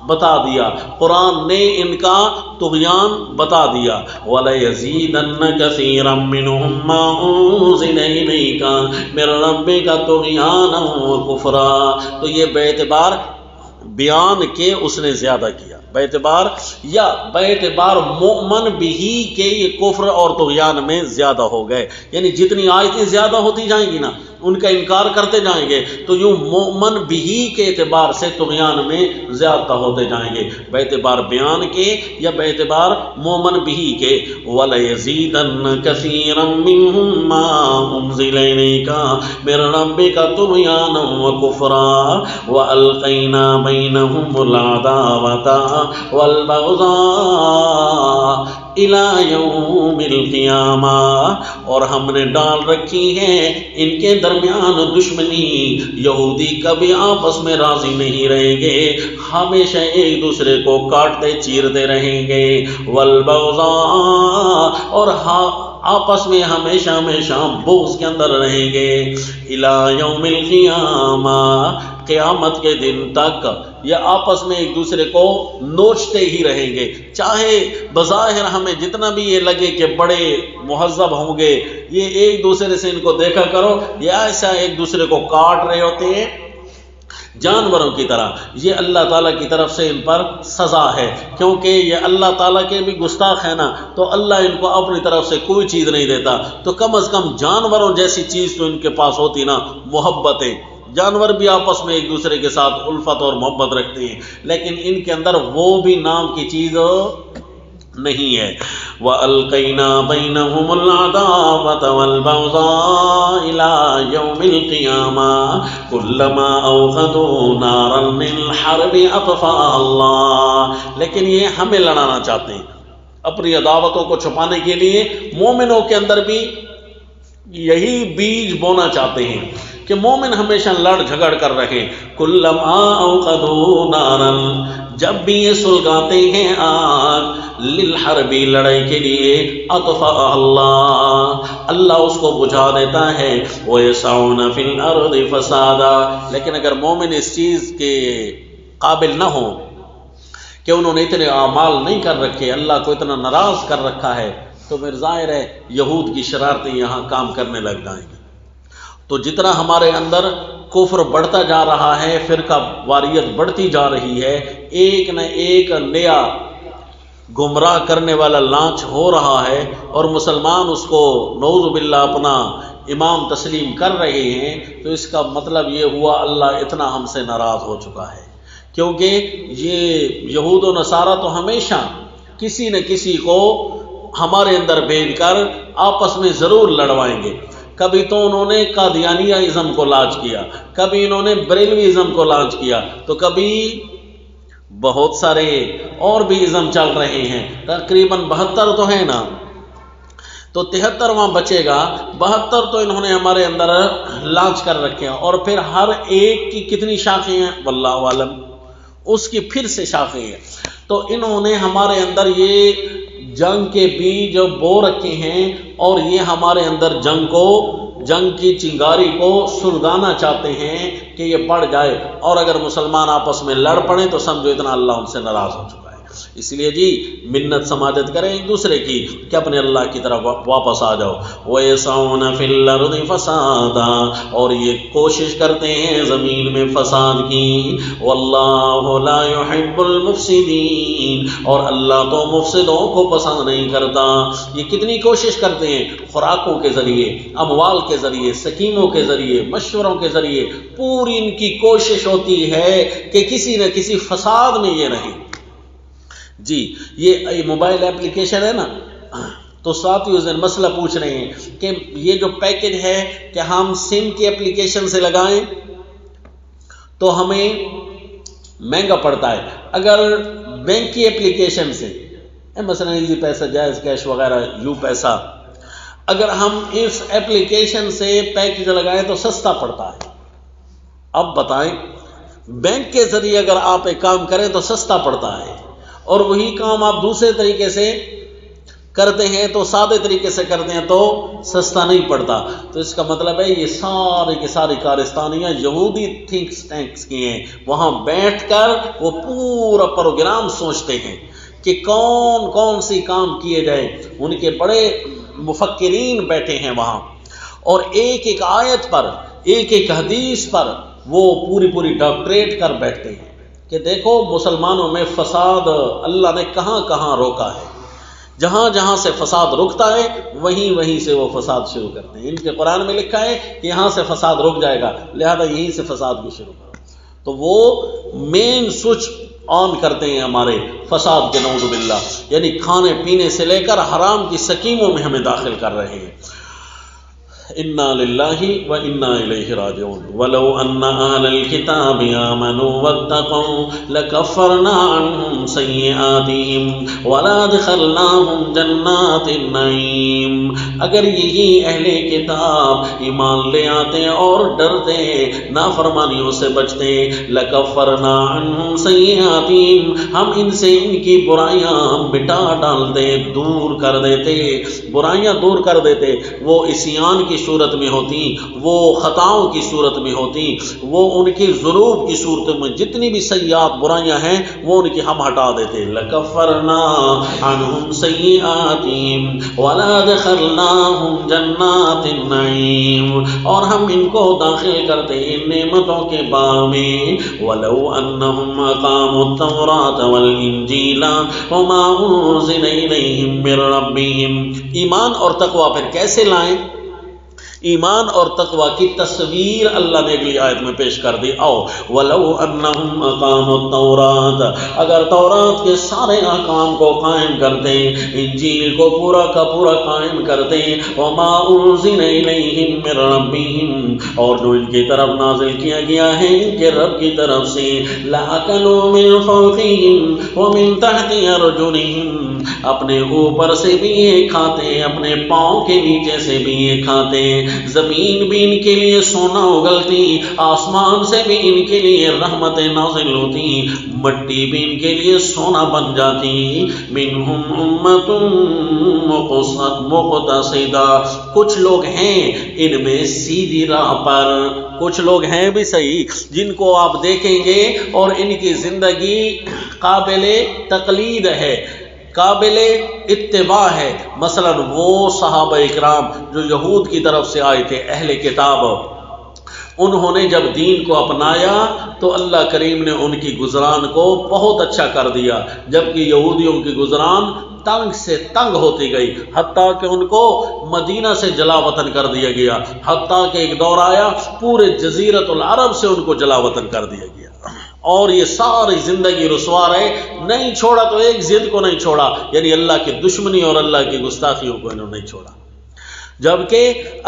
بتا دیا، قرآن نے ان کا طغیان بتا دیا۔ وَلَيَزِيدَنَّ كَثِيرًا مِّنْهُمْ مَا أُنزِلَ إِلَيْكَ مِن رَّبِّكَ طُغْيَانًا وَكُفْرًا، تو یہ باعتبار بیان کے اس نے زیادہ کیا، باعتبار یا باعتبار مؤمن بھی کے یہ کفر اور طغیان میں زیادہ ہو گئے، یعنی جتنی آیتیں زیادہ ہوتی جائیں گی نا ان کا انکار کرتے جائیں گے تو یوں مؤمن بھی کے اعتبار سے طغیان میں زیادہ ہوتے جائیں گے، باعتبار بیان کے یا باعتبار مؤمن بھی کے۔ وَلَيَزِيدَنَّ كَثِيرًا مِّنْهُمْ مَا أُنزِلَ إِلَيْكَ مِن رَّبِّكَ طُغْيَانًا وَكُفْرًا وَأَلْقَيْنَا بَيْنَهُمُ الْعَدَاوَةَ وَالْبَغْضَاءَ إِلَى يَوْمِ الْقِيَامَةِ، اور ہم نے ڈال رکھی ہے ان کے درمیان دشمنی، یہودی کبھی آپس میں راضی نہیں رہیں گے، ہمیشہ ایک دوسرے کو کاٹتے چیرتے رہیں گے، والبغضاء، اور آپس میں ہمیشہ ہمیشہ بغض کے اندر رہیں گے، الی یوم القیامہ، قیامت کے دن تک یہ آپس میں ایک دوسرے کو نوچتے ہی رہیں گے، چاہے بظاہر ہمیں جتنا بھی یہ لگے کہ بڑے مہذب ہوں گے، یہ ایک دوسرے سے ان کو دیکھا کرو یہ ایسا ایک دوسرے کو کاٹ رہے ہوتے ہیں جانوروں کی طرح، یہ اللہ تعالیٰ کی طرف سے ان پر سزا ہے، کیونکہ یہ اللہ تعالیٰ کے بھی گستاخ ہے نا، تو اللہ ان کو اپنی طرف سے کوئی چیز نہیں دیتا، تو کم از کم جانوروں جیسی چیز تو ان کے پاس ہوتی نا، محبتیں، جانور بھی آپس میں ایک دوسرے کے ساتھ الفت اور محبت رکھتے ہیں، لیکن ان کے اندر وہ بھی نام کی چیز نہیں ہے۔ وَأَلْقَيْنَا بَيْنَهُمُ الْعَدَاوَةَ وَالْبَغْضَاءَ إِلَى يَوْمِ الْقِيَامَةِ كُلَّمَا أَوْقَدُوا نَارًا لِلْحَرْبِ أَطْفَأَهَا اللَّهُ، لیکن یہ ہمیں لڑانا چاہتے ہیں، اپنی عداوتوں کو چھپانے کے لیے مومنوں کے اندر بھی یہی بیج بونا چاہتے ہیں کہ مومن ہمیشہ لڑ جھگڑ کر رہے، کلما اوقدوا نارا، جب بھی یہ سلگاتے ہیں آگ، للحربی، لڑائی کے لیے، اطفأ اللہ، اللہ اس کو بجھا دیتا ہے، وَيَسْعَوْنَ فِي الْأَرْضِ فَسَادًا، لیکن اگر مومن اس چیز کے قابل نہ ہو کہ انہوں نے اتنے اعمال نہیں کر رکھے، اللہ کو اتنا ناراض کر رکھا ہے، تو پھر ظاہر ہے یہود کی شرارتیں یہاں کام کرنے لگ جائیں گی۔ تو جتنا ہمارے اندر کفر بڑھتا جا رہا ہے، فرقہ واریت بڑھتی جا رہی ہے، ایک نہ ایک نیا گمراہ کرنے والا لانچ ہو رہا ہے، اور مسلمان اس کو نعوذ باللہ اپنا امام تسلیم کر رہے ہیں، تو اس کا مطلب یہ ہوا اللہ اتنا ہم سے ناراض ہو چکا ہے، کیونکہ یہ یہود و نصارہ تو ہمیشہ کسی نہ کسی کو ہمارے اندر بھیج کر آپس میں ضرور لڑوائیں گے۔ کبھی تو انہوں نے قادیانیہ ازم کو لانچ کیا، کبھی انہوں نے بریلوی ازم کو لانچ کیا، تو کبھی بہت سارے اور بھی ازم چل رہے ہیں، تقریباً 72 تو ہیں نا، تو 73واں بچے گا، 72 تو انہوں نے ہمارے اندر لانچ کر رکھے ہیں، اور پھر ہر ایک کی کتنی شاخیں ہیں واللہ عالم، اس کی پھر سے شاخیں ہیں، تو انہوں نے ہمارے اندر یہ جنگ کے بیج بو رکھے ہیں، اور یہ ہمارے اندر جنگ کو جنگ کی چنگاری کو سلگانا چاہتے ہیں کہ یہ بڑھ جائے، اور اگر مسلمان آپس میں لڑ پڑیں تو سمجھو اتنا اللہ ان سے ناراض ہو چکا ہے۔ اس لیے جی منت سماجت کریں ایک دوسرے کی کہ اپنے اللہ کی طرف واپس آ جاؤ۔ وَيَسْعَوْنَ فِي الْأَرْضِ فَسَادًا، اور یہ کوشش کرتے ہیں زمین میں فساد کی۔ وَاللَّهُ لَا يُحِبُّ الْمُفْسِدِينَ، اور اللہ تو مفسدوں کو پسند نہیں کرتا۔ یہ کتنی کوشش کرتے ہیں، خوراکوں کے ذریعے، اموال کے ذریعے، سکینوں کے ذریعے، مشوروں کے ذریعے، پوری ان کی کوشش ہوتی ہے کہ کسی نہ کسی فساد میں یہ رہیں۔ جی یہ موبائل اپلیکیشن ہے نا، تو ساتھی اس دن مسئلہ پوچھ رہے ہیں کہ یہ جو پیکج ہے کہ ہم سم کی اپلیکیشن سے لگائیں تو ہمیں مہنگا پڑتا ہے، اگر بینک کی اپلیکیشن سے مثلا ایزی پیسہ، جائز کیش وغیرہ، یو پیسہ، اگر ہم اس اپلیکیشن سے پیکج لگائیں تو سستا پڑتا ہے۔ اب بتائیں بینک کے ذریعے اگر آپ ایک کام کریں تو سستا پڑتا ہے، اور وہی کام آپ دوسرے طریقے سے کرتے ہیں تو سادے طریقے سے کرتے ہیں تو سستا نہیں پڑتا۔ تو اس کا مطلب ہے یہ سارے کی ساری کارستانیاں یہودی تھنکس ٹینکس کی ہیں، وہاں بیٹھ کر وہ پورا پروگرام سوچتے ہیں کہ کون کون سی کام کیے جائیں۔ ان کے بڑے مفکرین بیٹھے ہیں وہاں، اور ایک ایک آیت پر، ایک ایک حدیث پر وہ پوری ڈاکٹریٹ کر بیٹھتے ہیں کہ دیکھو مسلمانوں میں فساد اللہ نے کہاں کہاں روکا ہے، جہاں جہاں سے فساد رکتا ہے وہیں سے وہ فساد شروع کرتے ہیں۔ ان کے قرآن میں لکھا ہے کہ یہاں سے فساد رک جائے گا، لہذا یہیں سے فساد بھی شروع کرو، تو وہ مین سوئچ آن کرتے ہیں ہمارے فساد کے، نعوذ باللہ، یعنی کھانے پینے سے لے کر حرام کی سکیموں میں ہمیں داخل کر رہے ہیں۔ انا للہ و انا الیہ راجعون ولو ان اہل الکتاب آمنوا واتقوا لکفرنا عنہم سیئاتہم ولادخلناہم جنات النعیم، اگر یہی اہل کتاب ایمان لے آتے اور ڈرتے، نافرمانیوں سے بچتے، لکفرنا عنہم سیئاتہم، ہم ان سے ان کی برائیاں مٹا ڈالتے، دور کر دیتے، برائیاں دور کر دیتے۔ وہ عصیان کی صورت میں ہوتی، وہ خطاؤں کی صورت میں ہوتی، وہ ان کی ذنوب کی صورت میں، جتنی بھی سیئات برائیاں ہیں وہ ان کی ہم ہٹا دیتے۔ لکفرنا عنہم سیئاتہم ولادخلناہم جنات النعیم، اور ہم ان کو داخل کرتے ان نعمتوں کے باغ میں۔ ولو انہم اقاموا التوراۃ والانجیل وما انزل الیہم من ربہم، ایمان اور تقوی پھر کیسے لائیں؟ ایمان اور تقوی کی تصویر اللہ نے اگلی آیت میں پیش کر دی۔ آؤ وَلَوْ أَنَّهُمْ أَقَامُوا التَّوْرَاةَ، اگر تورات کے سارے احکام کو قائم کرتے، انجیل کو پورا کا پورا قائم کرتے، وَمَا أُنزِلَ إِلَيْهِم مِّن رَّبِّهِمْ، اور جو ان کی طرف نازل کیا گیا ہے ان کے رب کی طرف سے، لَأَكَلُوا مِن فَوْقِهِمْ وَمِن تَحْتِ أَرْجُلِهِمْ، اپنے اوپر سے بھی یہ کھاتے، اپنے پاؤں کے نیچے سے بھی یہ کھاتے، زمین بھی ان کے لیے سونا اگلتی، آسمان سے بھی ان کے لیے رحمتیں نازل ہوتی، مٹی بھی ان کے لیے سونا بن جاتی۔ منہم امۃ مقتصدہ، کچھ لوگ ہیں ان میں سیدھی راہ پر، کچھ لوگ ہیں بھی صحیح جن کو آپ دیکھیں گے اور ان کی زندگی قابل تقلید ہے، قابل اتباع ہے۔ مثلا وہ صحابہ اکرام جو یہود کی طرف سے آئے تھے، اہل کتاب، انہوں نے جب دین کو اپنایا تو اللہ کریم نے ان کی گزران کو بہت اچھا کر دیا، جبکہ یہودیوں کی گزران تنگ سے تنگ ہوتی گئی، حتیٰ کہ ان کو مدینہ سے جلا وطن کر دیا گیا، حتیٰ کہ ایک دور آیا پورے جزیرۃ العرب سے ان کو جلا وطن کر دیا گیا، اور یہ ساری زندگی رسوا رہے، نہیں چھوڑا تو ایک ضد کو نہیں چھوڑا، یعنی اللہ کی دشمنی اور اللہ کی گستاخیوں کو انہوں نے نہیں چھوڑا، جبکہ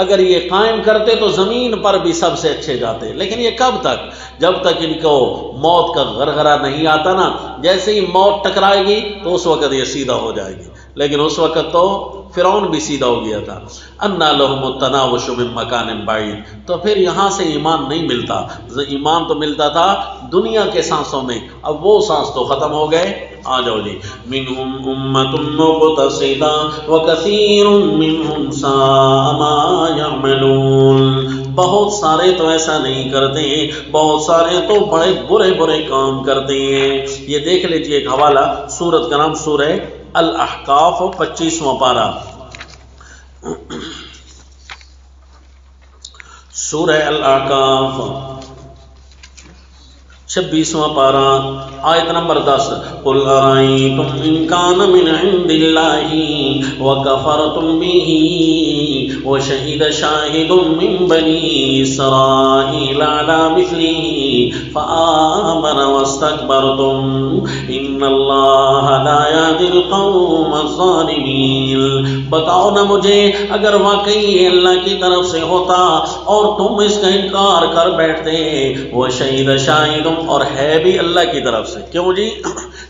اگر یہ قائم کرتے تو زمین پر بھی سب سے اچھے جاتے۔ لیکن یہ کب تک؟ جب تک ان کو موت کا غرغرہ نہیں آتا نا، جیسے ہی موت ٹکرائے گی تو اس وقت یہ سیدھا ہو جائے گی، لیکن اس وقت تو فرعون بھی سیدھا ہو گیا تھا. انا لهم التناوش من مکان بعید. تو پھر یہاں سے ایمان نہیں ملتا. ایمان تو ملتا تھا دنیا کے سانسوں میں، اب وہ سانس تو ختم ہو گئے. آ جاؤ جی. منهم امة مقتصدة وكثير منهم ساء ما يعملون. بہت سارے تو ایسا نہیں کرتے ہیں، بہت سارے تو بڑے برے برے کام کرتے ہیں. یہ دیکھ لیجیے ایک حوالہ، سورت کا نام سورہ الاحقاف 25واں پارہ. سورہ الاحقاف 26واں پارہ آیت نمبر 10. قل ارائیتم ان کان من عند اللہ وکفرتم بہ وشہد شاہد من بنی اسرائیل علی مثلہ فآمن واستکبرتم ان اللہ لا یہدی القوم الظالمین. بتاؤ نا مجھے، اگر واقعی یہ اللہ کی طرف سے ہوتا اور تم اس کا انکار کر بیٹھتے، وشہد شاہد، اور ہے بھی اللہ کی طرف سے. کیوں جی؟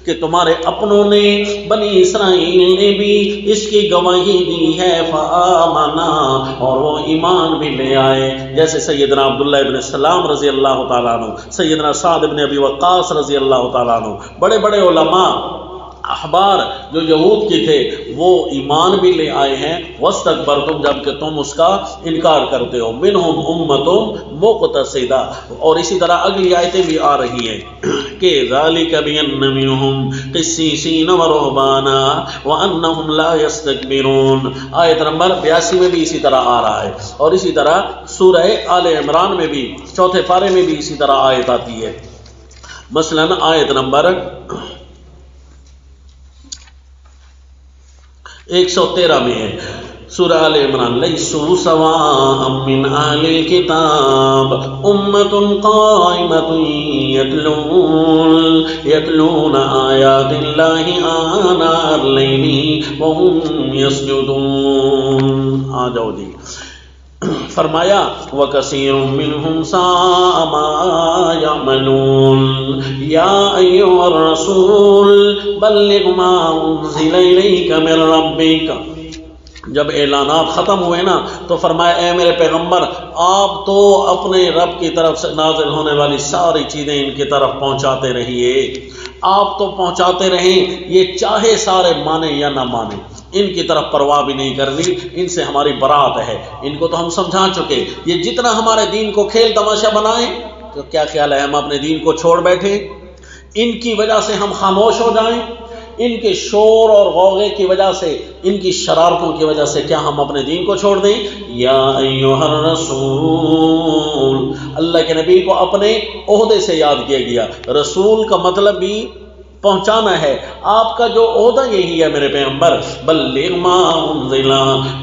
کہ تمہارے اپنوں نے بنی اسرائیل نے بھی اس کی گواہی دی ہے. فآمنا، اور وہ ایمان بھی لے آئے، جیسے سیدنا عبداللہ ابن السلام رضی اللہ تعالیٰ عنہ، سیدنا سعد ابن ابی وقاص رضی اللہ تعالیٰ عنہ، بڑے بڑے علماء احبار جو یہود کے تھے وہ ایمان بھی لے آئے ہیں. واستکبرتم، جبکہ تم اس کا انکار کرتے ہو. منہم امۃ مقتصدہ. اور اسی طرح اگلی آیتیں بھی آ رہی ہیں کہ ذالک بان منہم قسیسین ورہبانا وانہم لا یستکبرون. آیت نمبر 82 میں بھی اسی طرح آ رہا ہے، اور اسی طرح سورہ آل عمران میں بھی 4 پارے میں بھی اسی طرح آیت آتی ہے. مثلا آیت نمبر 113 میں ہے سورہ آل عمران. لیسوا سواء من اہل الکتاب امۃ قائمۃ یتلون آیات اللہ آناء اللیل وہم یسجدون. آ جاؤ جی. فرمایا وَكَثِيرٌ مِّنْهُمْ سَاءَ مَا يَعْمَلُونَ یا ایھا الرسول بلغ ما انزل الیک من ربک. جب اعلانات ختم ہوئے نا تو فرمایا اے میرے پیغمبر آپ تو اپنے رب کی طرف سے نازل ہونے والی ساری چیزیں ان کی طرف پہنچاتے رہیے. آپ تو پہنچاتے رہیں، یہ چاہے سارے مانے یا نہ مانے، ان کی طرف پرواہ بھی نہیں کرنی. ان سے ہماری برات ہے، ان کو تو ہم سمجھا چکے. یہ جتنا ہمارے دین کو کھیل تماشا بنائیں تو کیا خیال ہے ہم اپنے دین کو چھوڑ بیٹھیں؟ ان کی وجہ سے ہم خاموش ہو جائیں؟ ان کے شور اور غوغے کی وجہ سے، ان کی شرارتوں کی وجہ سے کیا ہم اپنے دین کو چھوڑ دیں؟ یا ایھا الرسول، اللہ کے نبی کو اپنے عہدے سے یاد کیا گیا. رسول کا مطلب بھی پہنچانا ہے. آپ کا جو عہدہ یہی ہے میرے پیغمبر، بلغ ما انزل،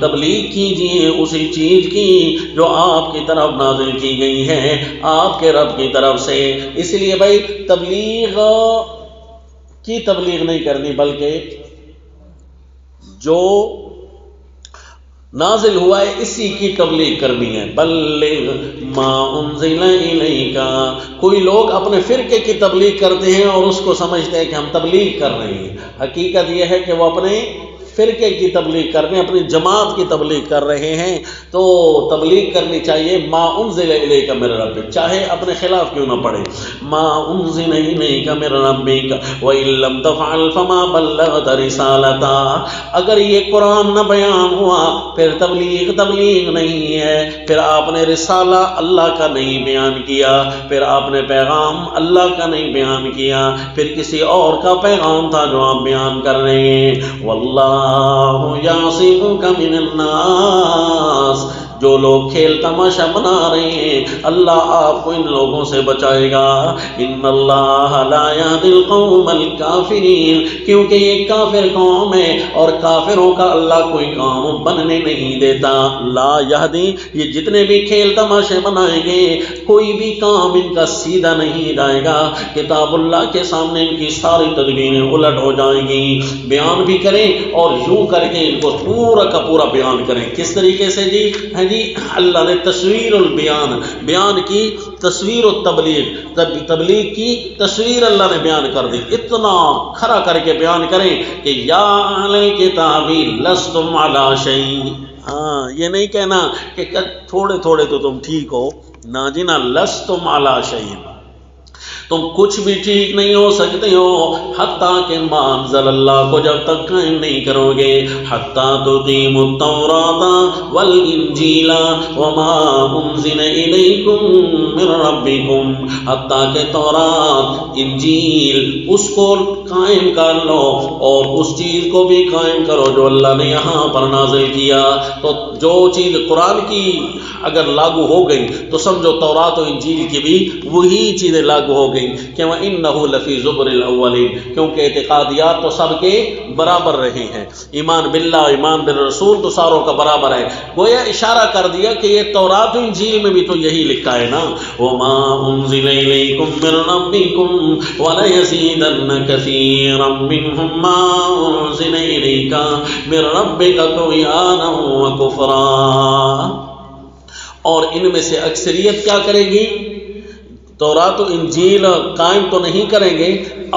تبلیغ کیجئے اسی چیز کی جو آپ کی طرف نازل کی گئی ہے آپ کے رب کی طرف سے. اس لیے بھائی تبلیغ کی تبلیغ نہیں کرنی، بلکہ جو نازل ہوا ہے اسی کی تبلیغ کرنی ہے. بلغ ما انزل الیک. کوئی لوگ اپنے فرقے کی تبلیغ کرتے ہیں اور اس کو سمجھتے ہیں کہ ہم تبلیغ کر رہے ہیں. حقیقت یہ ہے کہ وہ اپنے فرقے کی تبلیغ کر رہے ہیں، اپنی جماعت کی تبلیغ کر رہے ہیں. تو تبلیغ کرنی چاہیے ما انزل الیک من ربک، چاہے اپنے خلاف کیوں نہ پڑے. ما انزل الیک من ربک وان لم تفعل فما بلغت رسالتہ. اگر یہ قرآن نہ بیان ہوا پھر تبلیغ نہیں ہے، پھر آپ نے رسالہ اللہ کا نہیں بیان کیا، پھر آپ نے پیغام اللہ کا نہیں بیان کیا، پھر کسی اور کا پیغام تھا جو آپ بیان کر رہے ہیں. واللہ یعصمک من الناس. جو لوگ کھیل تماشا بنا رہے ہیں اللہ آپ کو ان لوگوں سے بچائے گا. ان اللہ لا یہدی القوم الکافرین. کیونکہ یہ کافر قوم ہے اور کافروں کا اللہ کوئی کام بننے نہیں دیتا. لا یہدی، یہ جتنے بھی کھیل تماشے بنائیں گے کوئی بھی کام ان کا سیدھا نہیں جائے گا. کتاب اللہ کے سامنے ان کی ساری تدبیریں الٹ ہو جائیں گی. بیان بھی کریں اور یوں کر کے ان کو پورا کا پورا بیان کریں. کس طریقے سے جی؟ اللہ نے تصویر البیان، بیان کی تصویر و تبلیغ کی تصویر اللہ نے بیان کر دی، اتنا کھڑا کر کے بیان کریں کہ یا اہل الکتاب لستم علی شیء. ہاں، یہ نہیں کہنا کہ تھوڑے تھوڑے تو تم ٹھیک ہو، نہ جی نہ، لستم علی شیء، تم کچھ بھی ٹھیک نہیں ہو سکتے ہو حتیٰ کہ ما انزل اللہ کو جب تک قائم نہیں کرو گے، حتیٰ تقیموا التوراۃ والانجیل وما انزل الیکم من ربکم، حتیٰ کہ تورات انجیل اس کو قائم کر لو اور اس چیز کو بھی قائم کرو جو اللہ نے یہاں پر نازل کیا. تو جو چیز قرآن کی اگر لاگو ہو گئی تو سمجھو تورات و انجیل کی بھی وہی چیزیں لاگو ہو گئی کہ وَإِنَّهُ لَفِي زُبُرِ الْأَوَّلِينَ، کیونکہ اعتقادیات تو سب کے برابر رہے ہیں، ایمان باللہ ایمان بالرسول تو ساروں کا برابر ہے. گویا اشارہ کر دیا کہ یہ تورات و انجیل میں بھی تو یہی لکھا ہے نا، وَمَا أُنزِلَ إِلَيْكُم مِّن رَّبِّكُمْ وَلَيَزِيدَنَّ كَثِيرًا مِّنْهُم مَّا أُنزِلَ إِلَيْكَ مِن رَّبِّكَ طُغْيَانًا وَكُفْرًا. اور ان میں سے اکثریت کیا کرے گی؟ تورات و انجیل قائم تو نہیں کریں گے،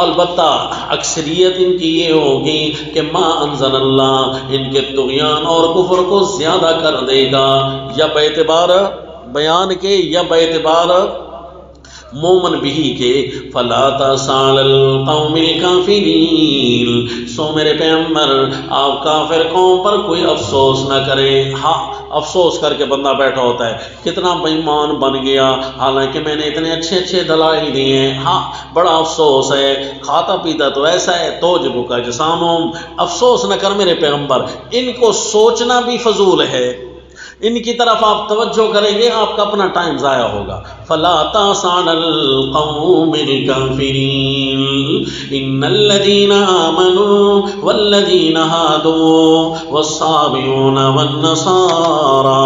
البتہ اکثریت ان کی یہ ہوگی کہ ما انزل اللہ، ان کے طغیان اور کفر کو زیادہ کر دے گا، یا باعتبار بیان کے یا باعتبار مومن بھی کے. فلا تسأل القوم الکافرین، سو میرے پیغمبر آپ کافر قوم پر کوئی افسوس نہ کریں. ہاں، افسوس کر کے بندہ بیٹھا ہوتا ہے کتنا بے ایمان بن گیا، حالانکہ میں نے اتنے اچھے اچھے دلائل دیے ہیں، ہاں بڑا افسوس ہے، کھاتا پیتا تو ایسا ہے توجب کا جسامہم. افسوس نہ کر میرے پیغمبر، ان کو سوچنا بھی فضول ہے، ان کی طرف آپ توجہ کریں گے آپ کا اپنا ٹائم ضائع ہوگا. فلا تسأل القوم الکافرین ان الذین آمنوا والذین ہادوا والصابئون والنصارى.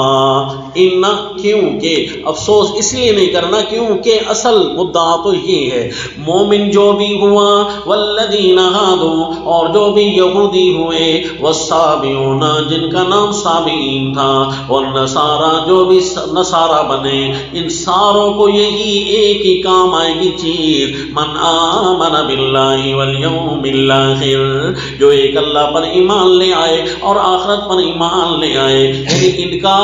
ان کیونکہ افسوس اس لیے نہیں کرنا کیونکہ اصل مدعا تو یہ ہے، مومن جو بھی ہوا، والذین ہادوا اور جو بھی یہودی ہوئے، والصابئون جن کا نام صابئین تھا، والنصارى جو بھی نصارہ بنے، ان ساروں کو یہی ایک ہی کام آئے گی چیز، من آمن باللہ والیوم الآخر، جو ایک اللہ پر ایمان لے آئے اور آخرت پر ایمان لے آئے. یعنی ان کا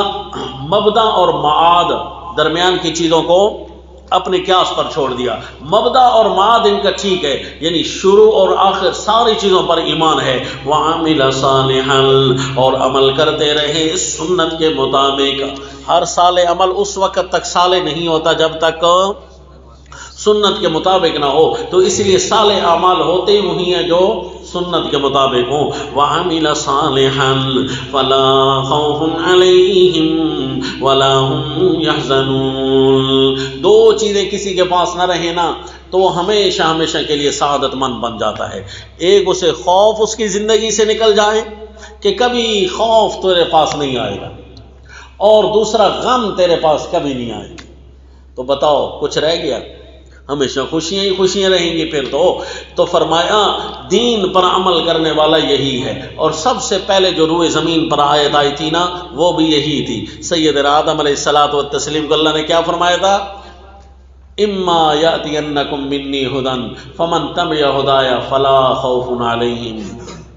مبدا اور معاد درمیان کی چیزوں کو اپنے قیاس پر چھوڑ دیا. مبدا اور معاد ان کا ٹھیک ہے، یعنی شروع اور آخر ساری چیزوں پر ایمان ہے. وعمل صالحا اور عمل کرتے رہے اس سنت کے مطابق. ہر صالح عمل اس وقت تک صالح نہیں ہوتا جب تک سنت کے مطابق نہ ہو، تو اس لیے صالح اعمال ہوتے ہی وہی ہیں جو سنت کے مطابق ہوں. وعمل صالحا فلا خوف علیہم ولا هم يحزنون. دو چیزیں کسی کے پاس نہ رہیں نا تو وہ ہمیشہ ہمیشہ کے لیے سعادت مند بن جاتا ہے. ایک اسے خوف اس کی زندگی سے نکل جائے کہ کبھی خوف تیرے پاس نہیں آئے گا، اور دوسرا غم تیرے پاس کبھی نہیں آئے گا. تو بتاؤ کچھ رہ گیا؟ ہمیشہ خوشیاں ہی خوشیاں رہیں گی پھر تو فرمایا دین پر عمل کرنے والا یہی ہے. اور سب سے پہلے جو روئے زمین پر آیت آئی تھی نا وہ بھی یہی تھی. سید آدم علیہ الصلوۃ والتسلیم کو اللہ نے کیا فرمایا تھا؟ اما یاتینکم منی ھدی فمن تبع ھدای فلا خوف علیہم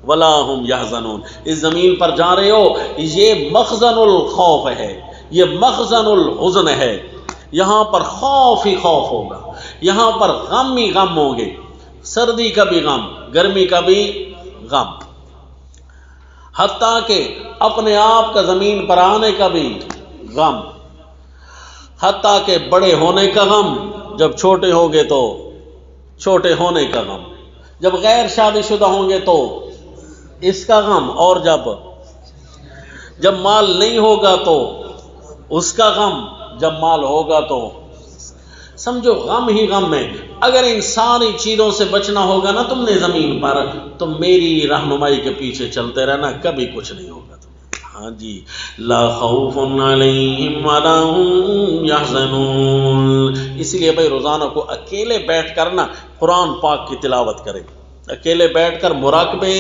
ولا هم يحزنون. اس زمین پر جا رہے ہو، یہ مخزن الخوف ہے، یہ مخزن الحزن ہے. یہاں پر خوف ہی خوف ہوگا، یہاں پر غم ہی غم ہوں گے، سردی کا بھی غم، گرمی کا بھی غم، حتیٰ کہ اپنے آپ کا زمین پر آنے کا بھی غم، حتیٰ کہ بڑے ہونے کا غم، جب چھوٹے ہوں گے تو چھوٹے ہونے کا غم، جب غیر شادی شدہ ہوں گے تو اس کا غم، اور جب مال نہیں ہوگا تو اس کا غم، جب مال ہوگا تو سمجھو غم ہی غم ہے. اگر ان ساری چیزوں سے بچنا ہوگا نا تم نے زمین پر، تو میری رہنمائی کے پیچھے چلتے رہنا، کبھی کچھ نہیں ہوگا تمہیں. ہاں جی، لا خوف علیہم ولا هم يحزنون. اس لیے بھائی روزانہ کو اکیلے بیٹھ کر نا قرآن پاک کی تلاوت کرے. اکیلے بیٹھ کر مراقبے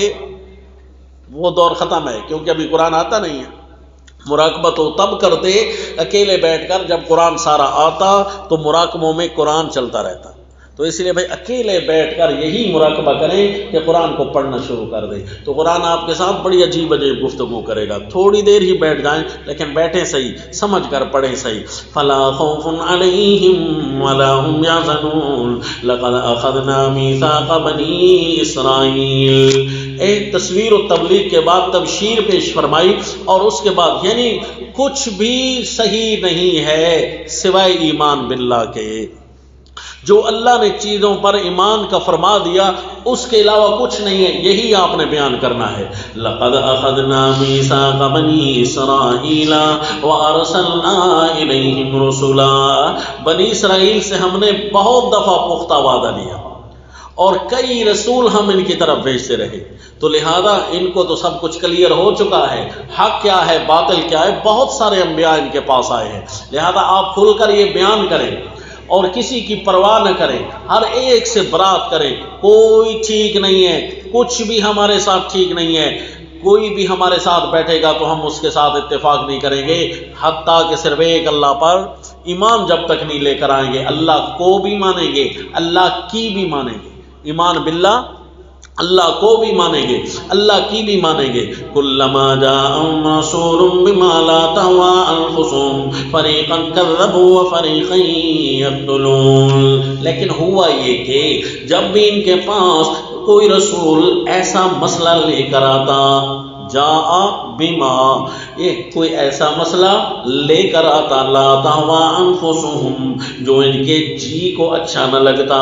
وہ دور ختم ہے، کیونکہ ابھی قرآن آتا نہیں ہے. مراقبہ تو تب کرتے اکیلے بیٹھ کر جب قرآن سارا آتا تو مراقبوں میں قرآن چلتا رہتا. تو اس لیے بھائی اکیلے بیٹھ کر یہی مراقبہ کریں کہ قرآن کو پڑھنا شروع کر دیں تو قرآن آپ کے ساتھ بڑی عجیب عجیب گفتگو کرے گا. تھوڑی دیر ہی بیٹھ جائیں لیکن بیٹھیں صحیح، سمجھ کر پڑھیں صحیح. فلا خوف علیہم ولا هم یحزنون لقد اخذنا میثاق بنی اسرائیل. ایک تصویر و تبلیغ کے بعد تبشیر پیش فرمائی اور اس کے بعد یعنی کچھ بھی صحیح نہیں ہے سوائے ایمان باللہ کے. جو اللہ نے چیزوں پر ایمان کا فرما دیا اس کے علاوہ کچھ نہیں ہے، یہی آپ نے بیان کرنا ہے. لقد اخذنا میثاق بنی اسرائیل وارسلنا الیہم رسلا. بنی اسرائیل سے ہم نے بہت دفعہ پختہ وعدہ لیا اور کئی رسول ہم ان کی طرف بھیجتے رہے. تو لہذا ان کو تو سب کچھ کلیئر ہو چکا ہے، حق کیا ہے باطل کیا ہے. بہت سارے انبیاء ان کے پاس آئے ہیں، لہذا آپ کھل کر یہ بیان کریں اور کسی کی پرواہ نہ کریں، ہر ایک سے برات کریں. کوئی ٹھیک نہیں ہے، کچھ بھی ہمارے ساتھ ٹھیک نہیں ہے. کوئی بھی ہمارے ساتھ بیٹھے گا تو ہم اس کے ساتھ اتفاق نہیں کریں گے حتیٰ کہ صرف ایک اللہ پر ایمان جب تک نہیں لے کر آئیں گے. اللہ کو بھی مانیں گے، اللہ کی بھی مانیں گے. ایمان باللہ، اللہ کو بھی مانیں گے، اللہ کی بھی مانیں گے. کلما جاءهم رسول بما لا تهوى انفسهم فریقا كذبوا وفریقا یقتلون. لیکن ہوا یہ کہ جب بھی ان کے پاس کوئی رسول ایسا مسئلہ لے کر آتا، جاء بما، یہ کوئی ایسا مسئلہ لے کر آتا، لا تهوى انفسهم، جو ان کے جی کو اچھا نہ لگتا،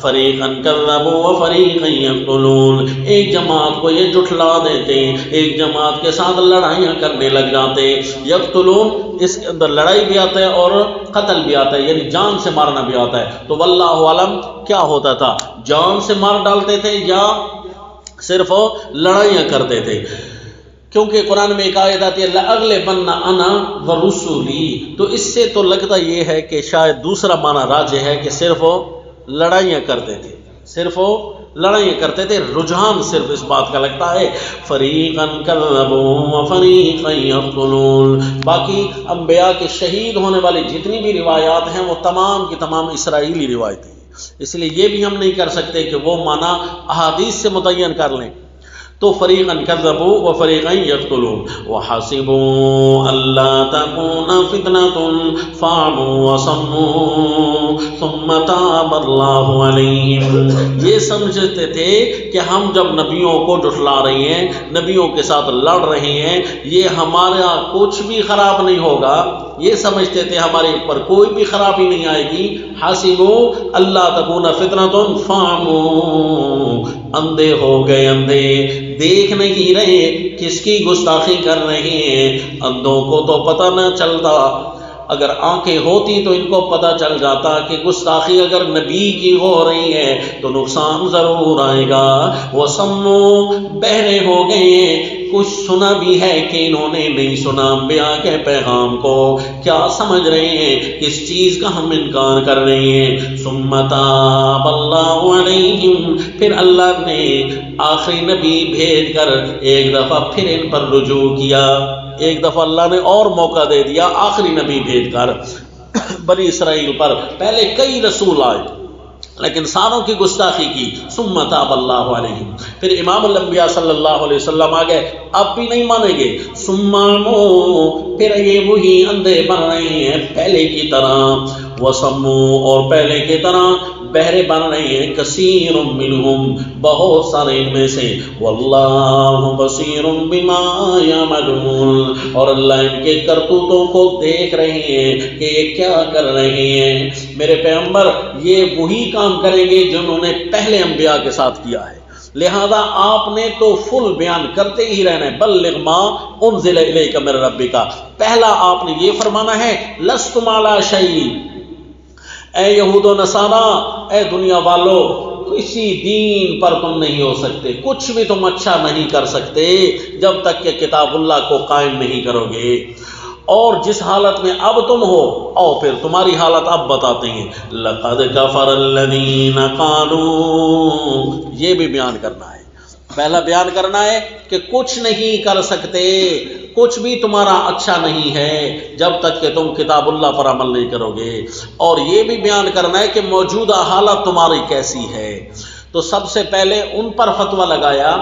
فریقا کذبوا وفریقا یقتلون، ایک جماعت کو یہ جھٹلا دیتے، ایک جماعت کے ساتھ لڑائیاں کرنے لگ جاتے. یقتلون، اس کے اندر لڑائی بھی آتا ہے اور قتل بھی آتا ہے، یعنی جان سے مارنا بھی آتا ہے. تو واللہ عالم کیا ہوتا تھا، جان سے مار ڈالتے تھے یا صرف لڑائیاں کرتے تھے. کیونکہ قرآن میں ایک آیت آتی ہے لَأَغْلِبَنَّ أَنَا وَرُسُلِي. تو اس سے تو لگتا یہ ہے کہ شاید دوسرا معنی راجح ہے کہ صرف لڑائیاں کرتے تھے، صرف لڑائیاں کرتے تھے. رجحان صرف اس بات کا لگتا ہے فَرِيقًا كَذَّبُوا وَفَرِيقًا يَقْتُلُونَ. باقی انبیاء کے شہید ہونے والی جتنی بھی روایات ہیں وہ تمام کی تمام اسرائیلی روایتیں ہیں. اس لیے یہ بھی ہم نہیں کر سکتے کہ وہ معنی احادیث سے متعین کر لیں. تو فریقا کذبوا وفریقا یقتلون. وحسبوا الا تكون فتنة فعموا وصموا ثم تاب الله عليهم. یہ سمجھتے تھے کہ ہم جب نبیوں کو جھٹلا رہے ہیں، نبیوں کے ساتھ لڑ رہے ہیں، یہ ہمارا کچھ بھی خراب نہیں ہوگا. یہ سمجھتے تھے ہمارے اوپر کوئی بھی خرابی نہیں آئے گی. حسبوا الا تكون فتنة فعموا، اندھے ہو گئے، اندھے دیکھ نہیں رہے کس کی گستاخی کر رہے ہیں. اندھوں کو تو پتہ نہ چلتا، اگر آنکھیں ہوتی تو ان کو پتہ چل جاتا کہ گستاخی اگر نبی کی ہو رہی ہے تو نقصان ضرور آئے گا. وہ سمو، بہرے ہو گئے، کچھ سنا بھی ہے کہ انہوں نے نہیں سنا انبیاء کے پیغام کو. کیا سمجھ رہے ہیں، کس چیز کا ہم انکار کر رہے ہیں. ثم تاب اللہ علیہم، پھر اللہ نے آخری نبی بھیج کر ایک دفعہ پھر ان پر رجوع کیا. ایک دفعہ اللہ نے اور موقع دے دیا آخری نبی بھیج کر بنی اسرائیل پر. پہلے کئی رسول آئے لیکن ساروں کی گستاخی کی. ثم تاب اللہ علیہم، پھر امام الانبیاء صلی اللہ علیہ وسلم آ گئے، اب بھی نہیں مانیں گے. ثم عموا، پھر یہ وہی اندھے بن رہے ہیں پہلے کی طرح. وصموا، اور پہلے کی طرح بہرے بن رہے ہیں. کثیر منہم، بہت سارے ان میں سے. واللہ بصیر بما یعملون، اور اللہ ان کے کرتوتوں کو دیکھ رہے ہیں کہ یہ کیا کر رہے ہیں. میرے پیغمبر یہ وہی کام کریں گے جنہوں نے پہلے انبیاء کے ساتھ کیا ہے. لہذا آپ نے تو فل بیان کرتے ہی رہنا ہے. بلغ ما انزل الیک من ربک، پہلا آپ نے یہ فرمانا ہے لستم علی شیء. اے یہود و نصارا، اے دنیا والو، کسی دین پر تم نہیں ہو سکتے، کچھ بھی تم اچھا نہیں کر سکتے جب تک کہ کتاب اللہ کو قائم نہیں کرو گے. اور جس حالت میں اب تم ہو، اور پھر تمہاری حالت اب بتاتے ہیں. لقد کفر الذین قالوا، یہ بھی بیان کرنا ہے. پہلا بیان کرنا ہے کہ کچھ نہیں کر سکتے کچھ بھی تمہارا اچھا نہیں ہے جب تک کہ تم کتاب اللہ پر عمل نہیں کرو گے، اور یہ بھی بیان کرنا ہے کہ موجودہ حالت تمہاری کیسی ہے۔ تو سب سے پہلے ان پر فتویٰ لگایا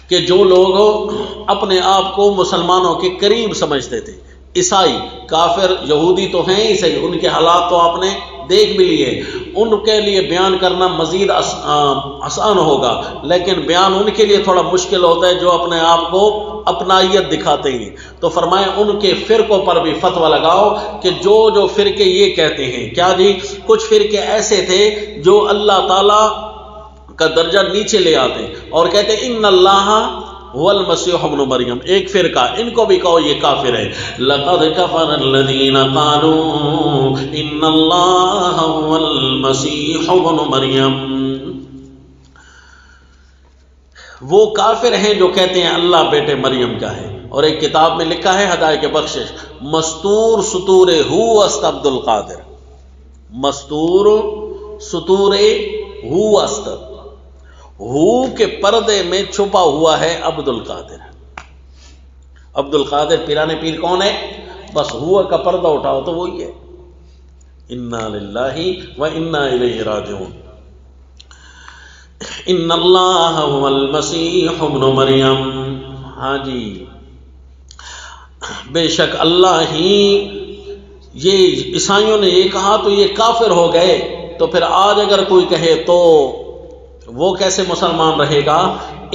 کہ جو لوگ اپنے آپ کو مسلمانوں کے قریب سمجھتے تھے، عیسائی، کافر، یہودی تو ہیں ہی صحیح، ان کے حالات تو آپ نے دیکھ بھی لیے، ان کے لیے بیان کرنا مزید آسان ہوگا، لیکن بیان ان کے لیے تھوڑا مشکل ہوتا ہے جو اپنے آپ کو اپنائیت دکھاتے ہیں۔ تو فرمائے ان کے فرقوں پر بھی فتویٰ لگاؤ کہ جو فرقے یہ کہتے ہیں، کیا جی، کچھ فرقے ایسے تھے جو اللہ تعالیٰ کا درجہ نیچے لے آتے اور کہتے ان اللہ هو المسیح ابن مریم، ایک فرقہ، ان کو بھی کہو یہ کافر ہے۔ لقد کفر الذین قالوا ان اللہ هو المسیح ابن مریم، وہ کافر ہیں جو کہتے ہیں اللہ بیٹے مریم کا ہے۔ اور ایک کتاب میں لکھا ہے ہدایت بخشش، مستور سطور ہو است عبد القادر، مستور سطور ہو است، ہو کے پردے میں چھپا ہوا ہے عبد القادر۔ عبد القادر پیرانے پیر کون ہے؟ بس ہوا کا پردہ اٹھاؤ تو وہی ہے۔ انا للہ و انا الیہ راجعون۔ ان اللہ هو المسیح ابن مریم، ہاں جی، بے شک اللہ ہی، یہ عیسائیوں نے یہ کہا تو یہ کافر ہو گئے، تو پھر آج اگر کوئی کہے تو وہ کیسے مسلمان رہے گا؟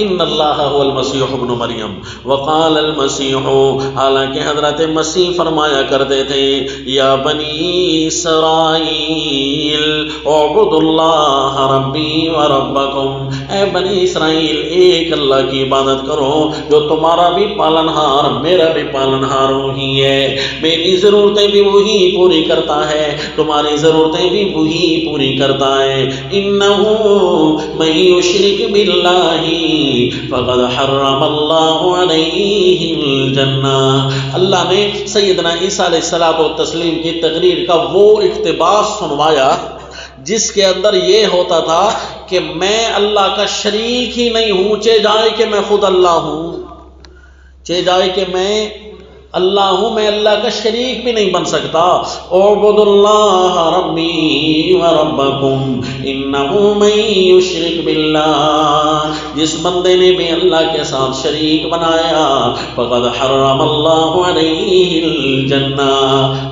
ان اللہ هو المسیح ابن مریم وقال المسیح، حالانکہ حضرت مسیح فرمایا کرتے تھے یا بنی اسرائیل اعبدوا اللہ ربی و ربکم، اے بنی اسرائیل ایک اللہ کی عبادت کرو جو تمہارا بھی پالنہار میرا بھی پالنہار وہی ہے، میری ضرورتیں بھی وہی پوری کرتا ہے، تمہاری ضرورتیں بھی وہی پوری کرتا ہے۔ انہ من یشرک باللہ فقد حرم اللہ علیہ الجنہ، اللہ نے سیدنا عیسیٰ علیہ الصلوۃ والتسلیم کی تقریر کا وہ اقتباس سنوایا جس کے اندر یہ ہوتا تھا کہ میں اللہ کا شریک ہی نہیں ہوں، چاہے جائے کہ میں خود اللہ ہوں، چاہے جائے کہ میں اللہ ہوں، میں اللہ کا شریک بھی نہیں بن سکتا۔ اعبدوا اللہ ربی و ربکم انہ من یشرک باللہ، جس بندے نے بھی اللہ کے ساتھ شریک بنایا فقد حرم اللہ علیہ الجنہ۔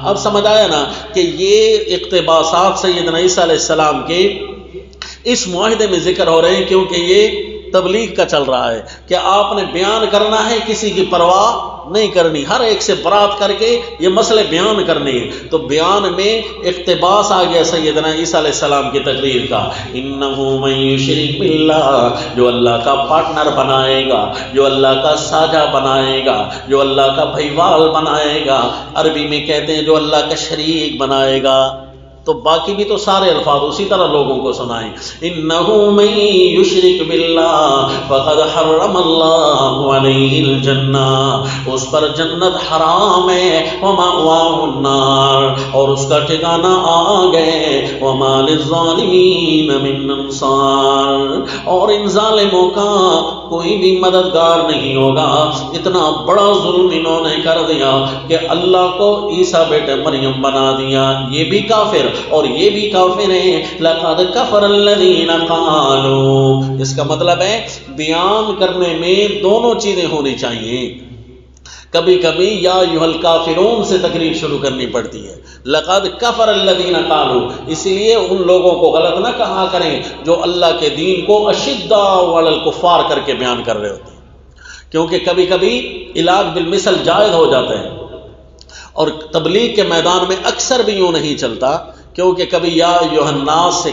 اب سمجھ آیا نا کہ یہ اقتباسات سیدنا عیسیٰ علیہ السلام کے اس معاہدے میں ذکر ہو رہے ہیں، کیونکہ یہ تبلیغ کا چل رہا ہے کہ آپ نے بیان کرنا ہے، کسی کی پرواہ نہیں کرنی، ہر ایک سے برات کر کے یہ مسئلے بیان کرنے ہیں۔ تو بیان میں اقتباس آ گیا سیدنا عیسیٰ علیہ السلام کی تقریر کا، انہ من یشرک باللہ، جو اللہ کا پارٹنر بنائے گا، جو اللہ کا ساجھا بنائے گا، جو اللہ کا بھائیوال بنائے گا، عربی میں کہتے ہیں جو اللہ کا شریک بنائے گا، تو باقی بھی تو سارے الفاظ اسی طرح لوگوں کو سنائیں۔ انہ من یشرک باللہ فقد حرم اللہ علیہ الجنہ، اس پر جنت حرام ہے، ومأواہ النار، اور اس کا ٹھکانہ آگ ہے، وما للظالمین من انصار، اور ان ظالموں کا کوئی بھی مددگار نہیں ہوگا۔ اتنا بڑا ظلم انہوں نے کر دیا کہ اللہ کو عیسیٰ بیٹے مریم بنا دیا، یہ بھی کافر اور یہ بھی کافر ہیں۔ لقد کفر الذین قالوا، اس کا مطلب ہے بیان کرنے میں دونوں چیزیں ہونی چاہیے، کبھی کبھی یا ایھا الکافرون سے تقریر شروع کرنی پڑتی ہے، لقد کفر الذین قالوا، اس لیے ان لوگوں کو غلط نہ کہا کریں جو اللہ کے دین کو اشداء علی الکفار کر کے بیان کر رہے ہوتے ہیں، کیونکہ کبھی کبھی علاج بالمثل جائز ہو جاتا ہے، اور تبلیغ کے میدان میں اکثر بھی یوں نہیں چلتا، کیونکہ کبھی یا ایھا الناس سے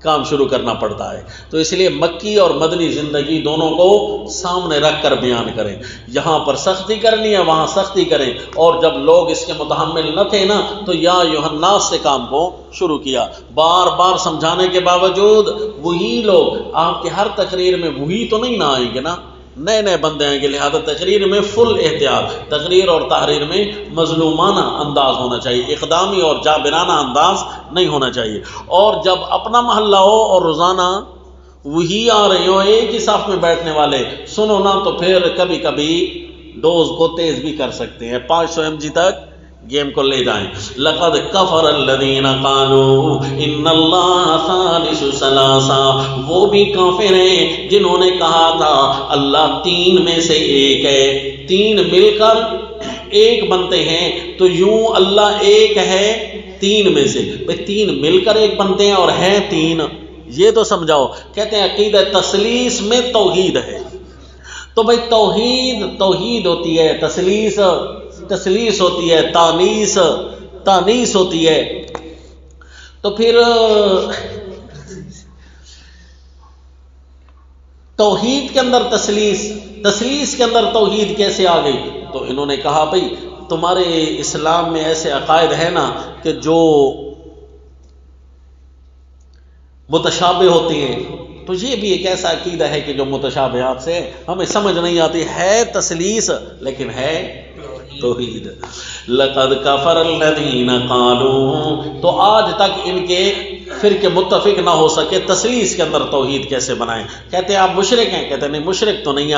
کام شروع کرنا پڑتا ہے، تو اس لیے مکی اور مدنی زندگی دونوں کو سامنے رکھ کر بیان کریں، یہاں پر سختی کرنی ہے وہاں سختی کریں، اور جب لوگ اس کے متحمل نہ تھے نا تو یا ایھا الناس سے کام کو شروع کیا۔ بار بار سمجھانے کے باوجود وہی لوگ آپ کے ہر تقریر میں وہی تو نہیں نہ آئیں گے نا، نئے نئے بندے آئیں گے، لہذا تقریر میں فل احتیاط، تقریر اور تحریر میں مظلومانہ انداز ہونا چاہیے، اقدامی اور جابرانہ انداز نہیں ہونا چاہیے، اور جب اپنا محلہ ہو اور روزانہ وہی آ رہے ہو ایک ہی صف میں بیٹھنے والے، سنو نا تو پھر کبھی کبھی ڈوز کو تیز بھی کر سکتے ہیں، 500 mg تک گیم کو لے جائیں۔ لقد کفر الذین قالوا ان اللہ ثالث ثلاثہ، وہ بھی کافر ہیں جنہوں نے کہا تھا اللہ 3 میں سے ایک ہے، 3 مل کر ایک بنتے ہیں، تو یوں اللہ ایک ہے 3 میں سے، 3 مل کر ایک بنتے ہیں اور ہیں 3، یہ تو سمجھاؤ۔ کہتے ہیں عقیدہ تثلیث میں توحید ہے، تو بھائی توحید ہوتی ہے، تثلیث ہوتی ہے، تانیث ہوتی ہے، تو پھر توحید کے اندر تثلیث کے اندر توحید کیسے آ گئی؟ تو انہوں نے کہا بھائی تمہارے اسلام میں ایسے عقائد ہیں نا کہ جو متشابہ ہوتے ہیں، تو یہ بھی ایک ایسا عقیدہ ہے کہ جو متشابہات سے ہمیں سمجھ نہیں آتی، ہے تثلیث لیکن ہے توحید۔ لقد کفر الذین قالوا، تو آج تک ان کے فرقے متفق نہ ہو سکے تثلیث کے اندر توحید کیسے بنائیں۔ کہتے ہیں آپ مشرک ہیں، کہتے ہیں نہیں مشرک تو نہیں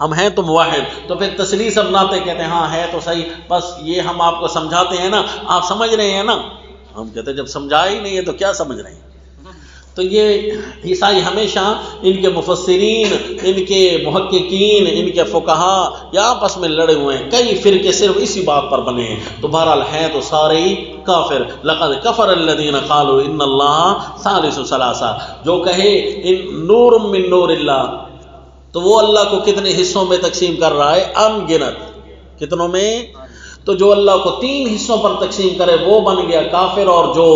ہم ہیں تو موحد، تو پھر تثلیث اپناتے، کہتے ہیں ہاں ہے تو صحیح، بس یہ ہم آپ کو سمجھاتے ہیں نا، آپ سمجھ رہے ہیں نا، ہم کہتے ہیں جب سمجھا ہی نہیں ہے تو کیا سمجھ رہے ہیں۔ تو یہ عیسائی ہمیشہ ان کے مفسرین، ان کے محققین، ان کے فقہا یا آپس میں لڑے ہوئے ہیں، کئی فرقے صرف اسی بات پر بنے ہیں، تو بہرحال ہیں تو سارے ہی کافر۔ لقد کفر الذین قالوا ان اللہ ثالث ثلاثہ، جو کہے ان نور من نور اللہ، تو وہ اللہ کو کتنے حصوں میں تقسیم کر رہا ہے؟ ان گنت، کتنوں میں؟ تو جو اللہ کو 3 حصوں پر تقسیم کرے وہ بن گیا کافر، اور جو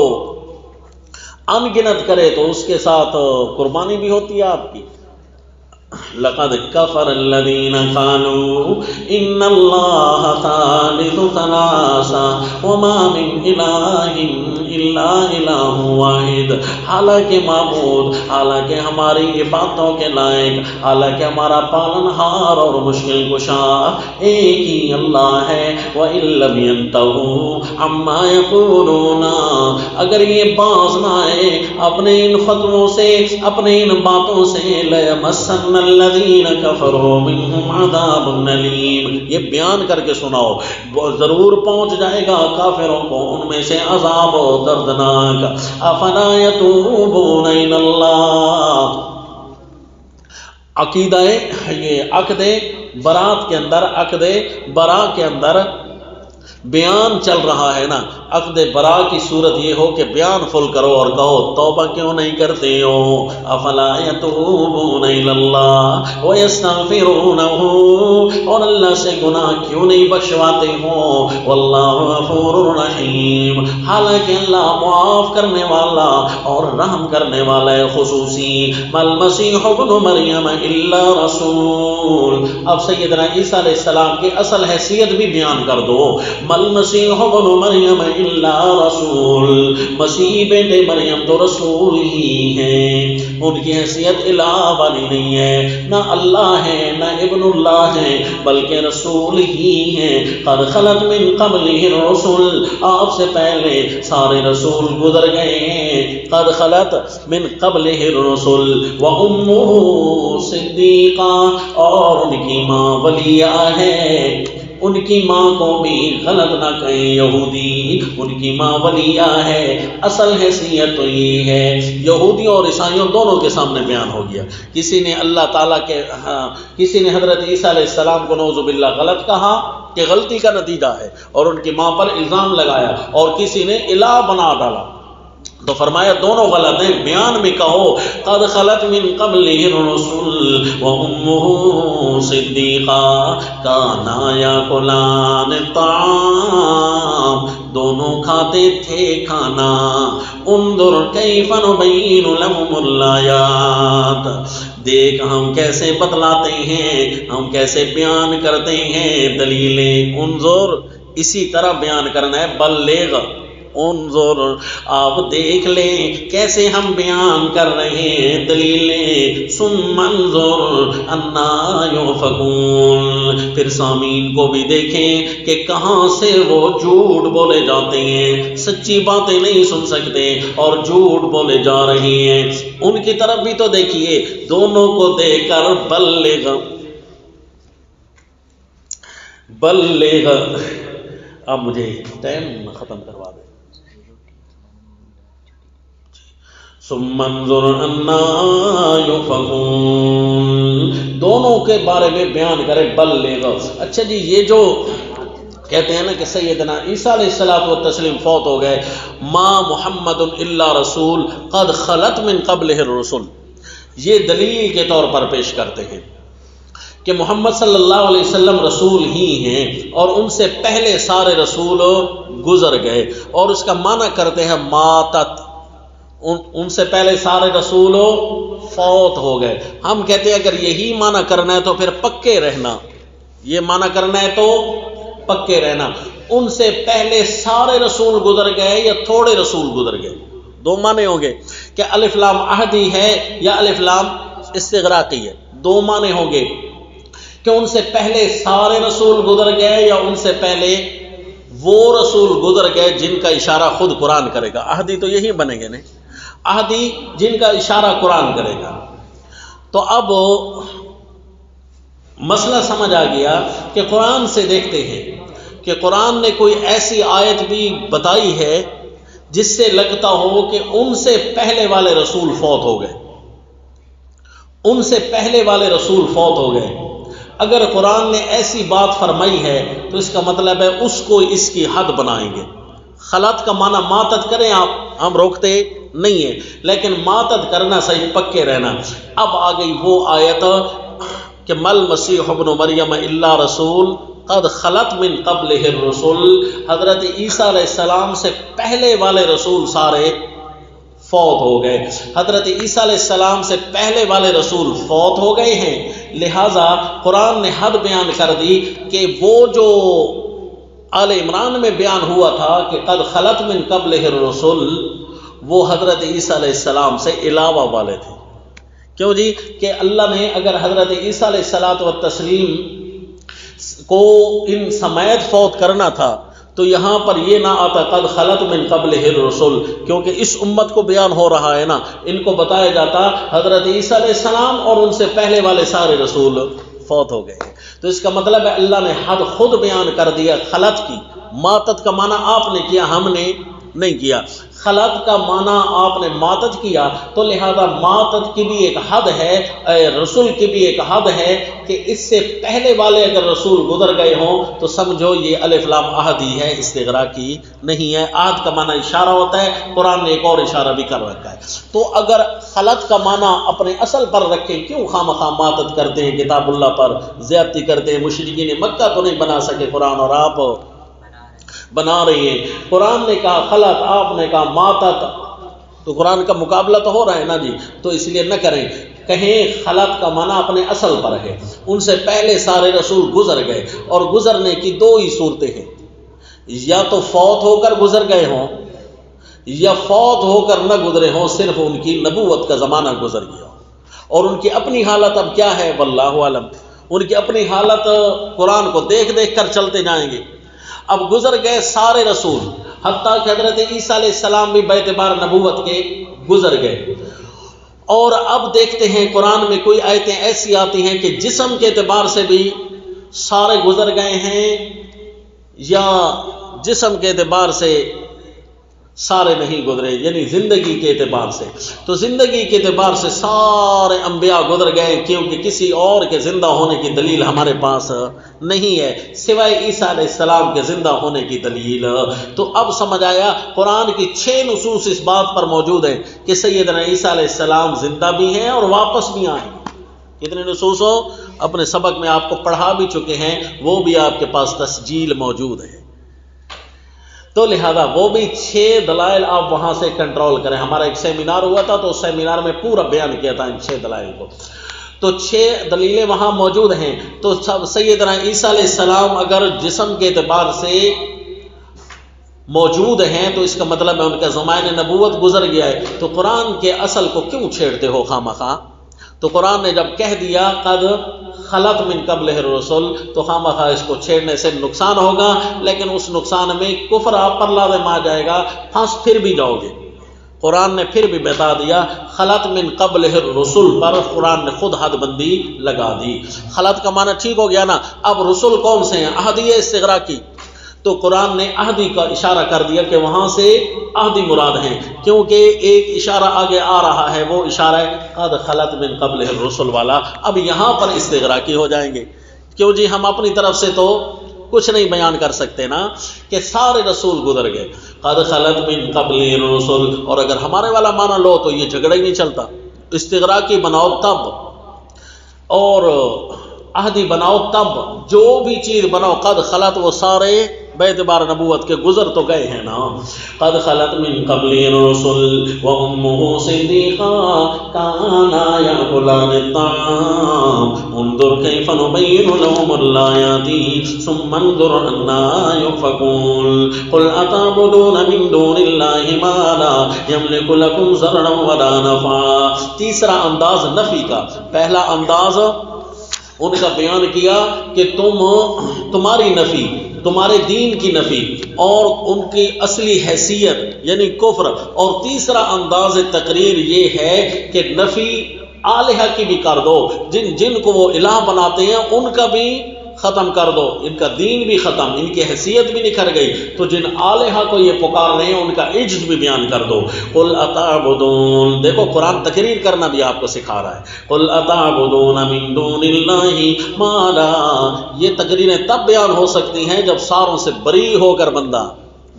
ان گنت کرے تو اس کے ساتھ قربانی بھی ہوتی ہے آپ کی۔ لقد کفر الذین قالوا ان اللہ ثالث ثلاثہ وما من الہ الا الہ واحد، حالانکہ معبود، حالانکہ ہماری عبادتوں کے لائق، حالانکہ ہمارا پالن ہار اور مشکل کشا ایک ہی اللہ ہے۔ وَإِن لَّمْ يَنْتَهُوا عَمَّا يَقُولُونَ، اگر یہ باز نہ آئے اپنے ان فتووں سے، اپنے ان باتوں سے، لَيَمَسَّنَّ الَّذِينَ كَفَرُوا مِنْهُمْ عَذَابٌ أَلِيمٌ، یہ بیان کر کے سناؤ، ضرور پہنچ جائے گا کافروں کو ان میں سے عذاب دردناک۔ افلا یتوبون الی اللہ، عقیدہ یہ عقد برات کے اندر، عقد برا کے اندر بیان چل رہا ہے نا، عقد برا کی صورت یہ ہو کہ بیان فل کرو اور کہو توبہ کیوں نہیں کرتے ہو؟ افلا یتوبون الی اللہ ویستغفرونہ، اور اللہ سے گناہ کیوں نہیں بخشواتے ہو؟ واللہ غفور رحیم، حالانکہ اللہ معاف کرنے والا اور رحم کرنے والا ہے خصوصی۔ مل مسیح ابن مریم الا رسول، اب سیدنا عیسیٰ علیہ السلام کی اصل حیثیت بھی بیان کر دو۔ مل مسیح ابن مریم الا رسول، مسیح بیٹے مریم تو رسول ہی ہیں، ان کی حیثیت الہ والی نہیں ہے، نہ اللہ ہے نہ ابن اللہ ہے، بلکہ رسول ہی ہیں۔ قد خلت من قبلہ الرسل، آپ سے پہلے سارے رسول گزر گئے ہیں۔ قد خلت من قبلہ الرسل وامہ صدیقہ، اور ان کی ماں ولیہ ہے، ان کی ماں کو بھی غلط نہ کہیں یہودی، ان کی ماں ولیہ ہے۔ اصل حیثیت تو یہ ہے، یہودیوں اور عیسائیوں دونوں کے سامنے بیان ہو گیا۔ کسی نے اللہ تعالیٰ کے کسی نے حضرت عیسیٰ علیہ السلام کو نعوذ باللہ غلط کہا کہ غلطی کا نتیجہ ہے، اور ان کی ماں پر الزام لگایا، اور کسی نے الہ بنا ڈالا، تو فرمایا دونوں غلط ہیں۔ بیان میں کہو قد خلت من قبلہ الرسل وامہ صدیقہ کانا یاکلان الطعام، دونوں کھاتے تھے کھانا۔ انظر کیف نبین لہم الآیات، دیکھ ہم کیسے بتلاتے ہیں، ہم کیسے بیان کرتے ہیں دلیلیں۔ انظر اسی طرح بیان کرنا ہے، بلغ، انظر آپ دیکھ لیں کیسے ہم بیان کر رہے ہیں دلیلیں۔ ثم انظر انا یؤفکون، پھر سامعین کو بھی دیکھیں کہ کہاں سے وہ جھوٹ بولے جاتے ہیں، سچی باتیں نہیں سن سکتے اور جھوٹ بولے جا رہے ہیں۔ ان کی طرف بھی تو دیکھیے، دونوں کو دیکھ کر بلغ، بلغ، اب مجھے ٹائم ختم کروا دیں. ثم انظر انا یؤفکون، دونوں کے بارے میں بیان کرے. بلغ، اچھا جی یہ جو کہتے ہیں نا کہ سیدنا عیسیٰ علیہ الصلوۃ والتسلیم فوت ہو گئے، ما محمد الا رسول قد خلت من قبلہ الرسل، یہ دلیل کے طور پر پیش کرتے ہیں کہ محمد صلی اللہ علیہ وسلم رسول ہی ہیں اور ان سے پہلے سارے رسول گزر گئے، اور اس کا معنی کرتے ہیں ماتت، ان سے پہلے سارے رسول فوت ہو گئے. ہم کہتے ہیں اگر یہی معنی کرنا ہے تو پھر پکے رہنا، یہ معنی کرنا ہے تو پکے رہنا. ان سے پہلے سارے رسول گزر گئے یا تھوڑے رسول گزر گئے؟ دو معنی ہوں گے کہ الف لام عہدی ہے یا الف لام استغراقی ہے. دو معنی ہوں گے کہ ان سے پہلے سارے رسول گزر گئے یا ان سے پہلے وہ رسول گزر گئے جن کا اشارہ خود قرآن کرے گا. عہدی تو یہی بنے گے نا، عہدی جن کا اشارہ قرآن کرے گا. تو اب مسئلہ سمجھ آ گیا کہ قرآن سے دیکھتے ہیں کہ قرآن نے کوئی ایسی آیت بھی بتائی ہے جس سے لگتا ہو کہ ان سے پہلے والے رسول فوت ہو گئے، ان سے پہلے والے رسول فوت ہو گئے. اگر قرآن نے ایسی بات فرمائی ہے تو اس کا مطلب ہے اس کو اس کی حد بنائیں گے. خلط کا معنی ماتت کریں آپ، ہم روکتے نہیں ہیں، لیکن ماتت کرنا صحیح، پکے رہنا. اب آ گئی وہ آیت کہ مل مسیح ابن مریم الا رسول قد خلط من قبلہ الرسل، حضرت عیسیٰ علیہ السلام سے پہلے والے رسول سارے فوت ہو گئے. حضرت عیسیٰ علیہ السلام سے پہلے والے رسول فوت ہو گئے ہیں، لہٰذا قرآن نے حد بیان کر دی کہ وہ جو آل عمران میں بیان ہوا تھا کہ قد خلط من قبلہ الرسل، وہ حضرت عیسیٰ علیہ السلام سے علاوہ والے تھے. کیوں جی؟ کہ اللہ نے اگر حضرت عیسیٰ علیہ الصلوۃ والتسلیم کو ان سمیت فوت کرنا تھا تو یہاں پر یہ نہ آتا قد خلط من قبلہ الرسل، کیونکہ اس امت کو بیان ہو رہا ہے نا، ان کو بتایا جاتا حضرت عیسیٰ علیہ السلام اور ان سے پہلے والے سارے رسول فوت ہو گئے. تو اس کا مطلب ہے اللہ نے حد خود بیان کر دیا خلط کی. ماتت کا معنی آپ نے کیا، ہم نے نہیں کیا. خلط کا معنی آپ نے ماتت کیا، تو لہذا ماتت کی بھی ایک حد ہے، رسول کی بھی ایک حد ہے کہ اس سے پہلے والے اگر رسول گزر گئے ہوں تو سمجھو یہ الف لام عہدی ہے، استغراقی نہیں ہے. عہد کا معنی اشارہ ہوتا ہے، قرآن نے ایک اور اشارہ بھی کر رکھا ہے. تو اگر خلط کا معنی اپنے اصل پر رکھیں، کیوں خواہ ماتت کرتے ہیں، کتاب اللہ پر زیادتی کرتے ہیں؟ مشرکین مکہ تو نہیں بنا سکے قرآن، اور آپ بنا رہی ہیں. قرآن نے کہا خلط، آپ نے کہا ماتت، تو قرآن کا مقابلہ تو ہو رہا ہے نا جی. تو اس لیے نہ کریں، کہیں خلط کا معنی اپنے اصل پر ہے. ان سے پہلے سارے رسول گزر گئے، اور گزرنے کی دو ہی صورتیں ہیں، یا تو فوت ہو کر گزر گئے ہوں یا فوت ہو کر نہ گزرے ہوں، صرف ان کی نبوت کا زمانہ گزر گیا اور ان کی اپنی حالت اب کیا ہے واللہ عالم. ان کی اپنی حالت قرآن کو دیکھ دیکھ کر چلتے جائیں گے. اب گزر گئے سارے رسول، حتیٰ کہ حضرت عیسیٰ علیہ السلام بھی باعتبار نبوت کے گزر گئے. اور اب دیکھتے ہیں قرآن میں کوئی آیتیں ایسی آتی ہیں کہ جسم کے اعتبار سے بھی سارے گزر گئے ہیں یا جسم کے اعتبار سے سارے نہیں گزرے، یعنی زندگی کے اعتبار سے. تو زندگی کے اعتبار سے سارے انبیاء گزر گئے، کیونکہ کسی اور کے زندہ ہونے کی دلیل ہمارے پاس نہیں ہے سوائے عیسیٰ علیہ السلام کے زندہ ہونے کی دلیل. تو اب سمجھ آیا قرآن کی 6 نصوص اس بات پر موجود ہیں کہ سیدنا عیسیٰ علیہ السلام زندہ بھی ہیں اور واپس بھی آئیں. کتنے نصوص ہو؟ اپنے سبق میں آپ کو پڑھا بھی چکے ہیں، وہ بھی آپ کے پاس تسجیل موجود ہے. تو لہذا وہ بھی 6 دلائل آپ وہاں سے کنٹرول کریں. ہمارا ایک سیمینار ہوا تھا تو اس سیمینار میں پورا بیان کیا تھا ان 6 دلائل کو. تو 6 دلیلیں وہاں موجود ہیں. تو سیدنا عیسیٰ علیہ السلام اگر جسم کے اعتبار سے موجود ہیں تو اس کا مطلب ہے ان کا زمانہ نبوت گزر گیا ہے. تو قرآن کے اصل کو کیوں چھیڑتے ہو خواہ؟ تو قرآن نے جب کہہ دیا قد خلط من قبلہ الرسل تو خواہ اس کو چھیڑنے سے نقصان ہوگا، لیکن اس نقصان میں کفر آپ پر لازم آ جائے گا، پھنس پھر بھی جاؤ گے. قرآن نے پھر بھی بتا دیا خلط من قبل الرسل پر قرآن نے خود حد بندی لگا دی. خلط کا معنی ٹھیک ہو گیا نا. اب رسول کون سے ہیں؟ عہدی استغراقی. تو قرآن نے عہدی کا اشارہ کر دیا کہ وہاں سے عہدی مراد ہیں، کیونکہ ایک اشارہ آگے آ رہا ہے، وہ اشارہ ہے قد خلط من قبل الرسل والا. اب یہاں پر استغراقی ہو جائیں گے. کیوں جی؟ ہم اپنی طرف سے تو کچھ نہیں بیان کر سکتے نا کہ سارے رسول گزر گئے. قد خلط من قبل الرسل، اور اگر ہمارے والا معنی لو تو یہ جھگڑا ہی نہیں چلتا. استغراقی بناؤ تب اور عہدی بناؤ تب، جو بھی چیز بناؤ قد خلط وہ سارے باعتبار نبوت کے گزر تو گئے ہیں نا. قد خلط من قبل الرسل وامه صدیقہ کانا یاکلان الطعام انظر کیف نبین لهم الآیات ثم انظر انا یؤفکون قل اتعبدون من دون اللہ ما لا یملک لکم ضررا ولا نفعا. تیسرا انداز نفی کا. پہلا انداز ان کا بیان کیا کہ تمہاری نفی، تمہارے دین کی نفی اور ان کی اصلی حیثیت یعنی کفر. اور تیسرا انداز تقریر یہ ہے کہ نفی آلہہ کی بھی کر دو، جن کو وہ الہ بناتے ہیں ان کا بھی ختم کر دو، ان کا دین بھی ختم، ان کی حیثیت بھی نکھر گئی. تو جن آلہہ کو یہ پکار رہے ہیں ان کا عجز بھی بیان کر دو. قل اتعبدون، دیکھو قرآن تقریر کرنا بھی آپ کو سکھا رہا ہے. قل اتعبدون من دون اللہ ما لا، یہ تقریریں تب بیان ہو سکتی ہیں جب ساروں سے بری ہو کر بندہ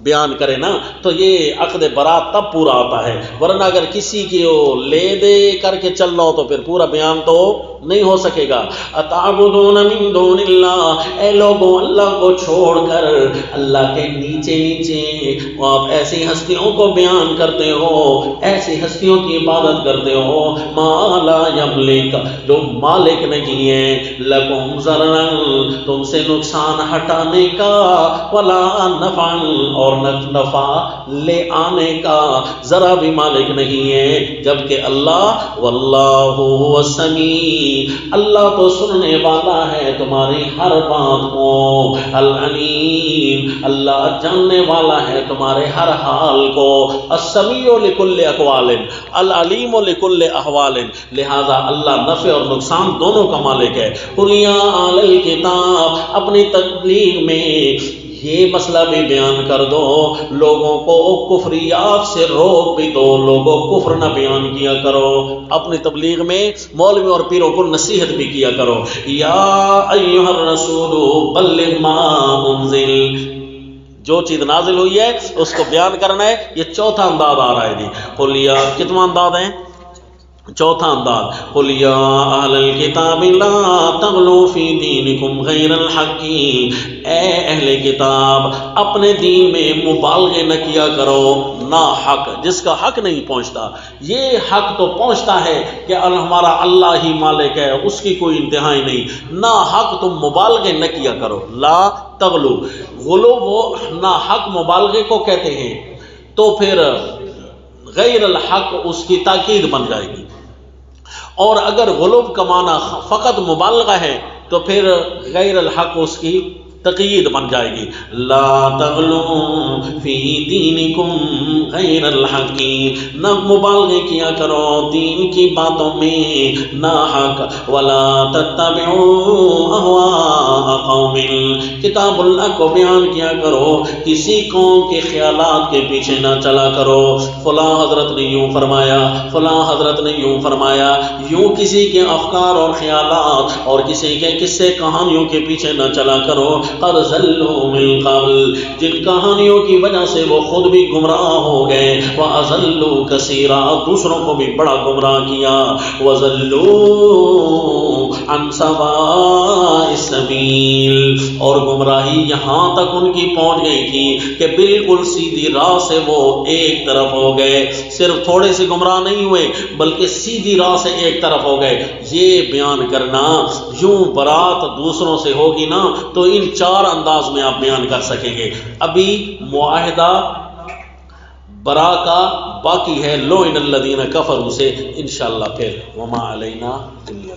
بیان کرے نا، تو یہ عقد برات تب پورا آتا ہے. ورنہ اگر کسی کی لے دے کر کے چل رہا ہو تو پھر پورا بیان تو نہیں ہو سکے گا. اتعبدون من دون اللہ، اے لوگوں اللہ کو چھوڑ کر اللہ کے نیچے نیچے آپ ایسی ہستیوں کو بیان کرتے ہو، ایسی ہستیوں کی عبادت کرتے ہو ما لا یملک، جو مالک نہیں ہے لکم ضررا، تم سے نقصان ہٹانے کا، ولا نفعا، اور نفع لے آنے کا ذرا بھی مالک نہیں ہے. جبکہ اللہ واللہ هو السمیع، اللہ تو سننے والا ہے تمہاری ہر بات کو. العلیم، اللہ جاننے والا ہے تمہارے ہر حال کو. السمیع لکل اقوال، العلیم لکل احوال، لہذا اللہ نفع اور نقصان دونوں کا مالک ہے. قل یا اہل الکتاب، اپنی تبلیغ میں یہ مسئلہ بھی بیان کر دو، لوگوں کو کفریات سے روک بھی دو، لوگوں کفر نہ بیان کیا کرو. اپنی تبلیغ میں مولوی اور پیروں کو نصیحت بھی کیا کرو. یا ایھا الرسول بلغ ما انزل، جو چیز نازل ہوئی ہے اس کو بیان کرنا ہے. یہ چوتھا انداز آ رہا ہے جی. قل یا، کتنا انداز ہے؟ چوتھا انداز. قل یا اہل الکتاب لا تغلوا فی دینکم غیر الحق، اے اہل کتاب اپنے دین میں مبالغے نہ کیا کرو نا حق، جس کا حق نہیں پہنچتا. یہ حق تو پہنچتا ہے کہ ہمارا اللہ ہی مالک ہے، اس کی کوئی انتہائی نہیں. نا حق تم مبالغے نہ کیا کرو. لا تغلو، غلو وہ نا حق مبالغے کو کہتے ہیں. تو پھر غیر الحق اس کی تاکید بن جائے گی. اور اگر غلوب کا معنی فقط مبالغہ ہے تو پھر غیر الحق اس کی تقیید بن جائے گی. لا تغلو فی دینکم غیر الحق، نہ مبالغے کیا کرو دین کی باتوں میں نا حق. ولا تتبعوا اہواء قوم، کتاب اللہ کو بیان کیا کرو، کسی قوم کے خیالات کے پیچھے نہ چلا کرو. فلاں حضرت نے یوں فرمایا، فلاں حضرت نے یوں فرمایا، یوں کسی کے افکار اور خیالات اور کسی کے قصے کہانیوں کے پیچھے نہ چلا کرو. قد ضلوا من قبل، جن کہانیوں کی وجہ سے وہ خود بھی گمراہ ہو گئے. وَأَضَلُّوا كَثِيرًا، دوسروں کو بھی بڑا گمراہ کیا. وَضَلُّوا عَنْ سَوَاءِ السَّبِيلِ، اور گمراہی یہاں تک ان کی پہنچ گئی تھی کہ بالکل سیدھی راہ سے وہ ایک طرف ہو گئے. صرف تھوڑے سے گمراہ نہیں ہوئے بلکہ سیدھی راہ سے ایک طرف ہو گئے. یہ بیان کرنا، یوں برات دوسروں سے ہوگی نا تو ان چار انداز میں آپ بیان کر سکیں گے. ابھی معاہدہ برا کا باقی ہے لعن الذین کفروا سے، انشاءاللہ پھر وما علینا الا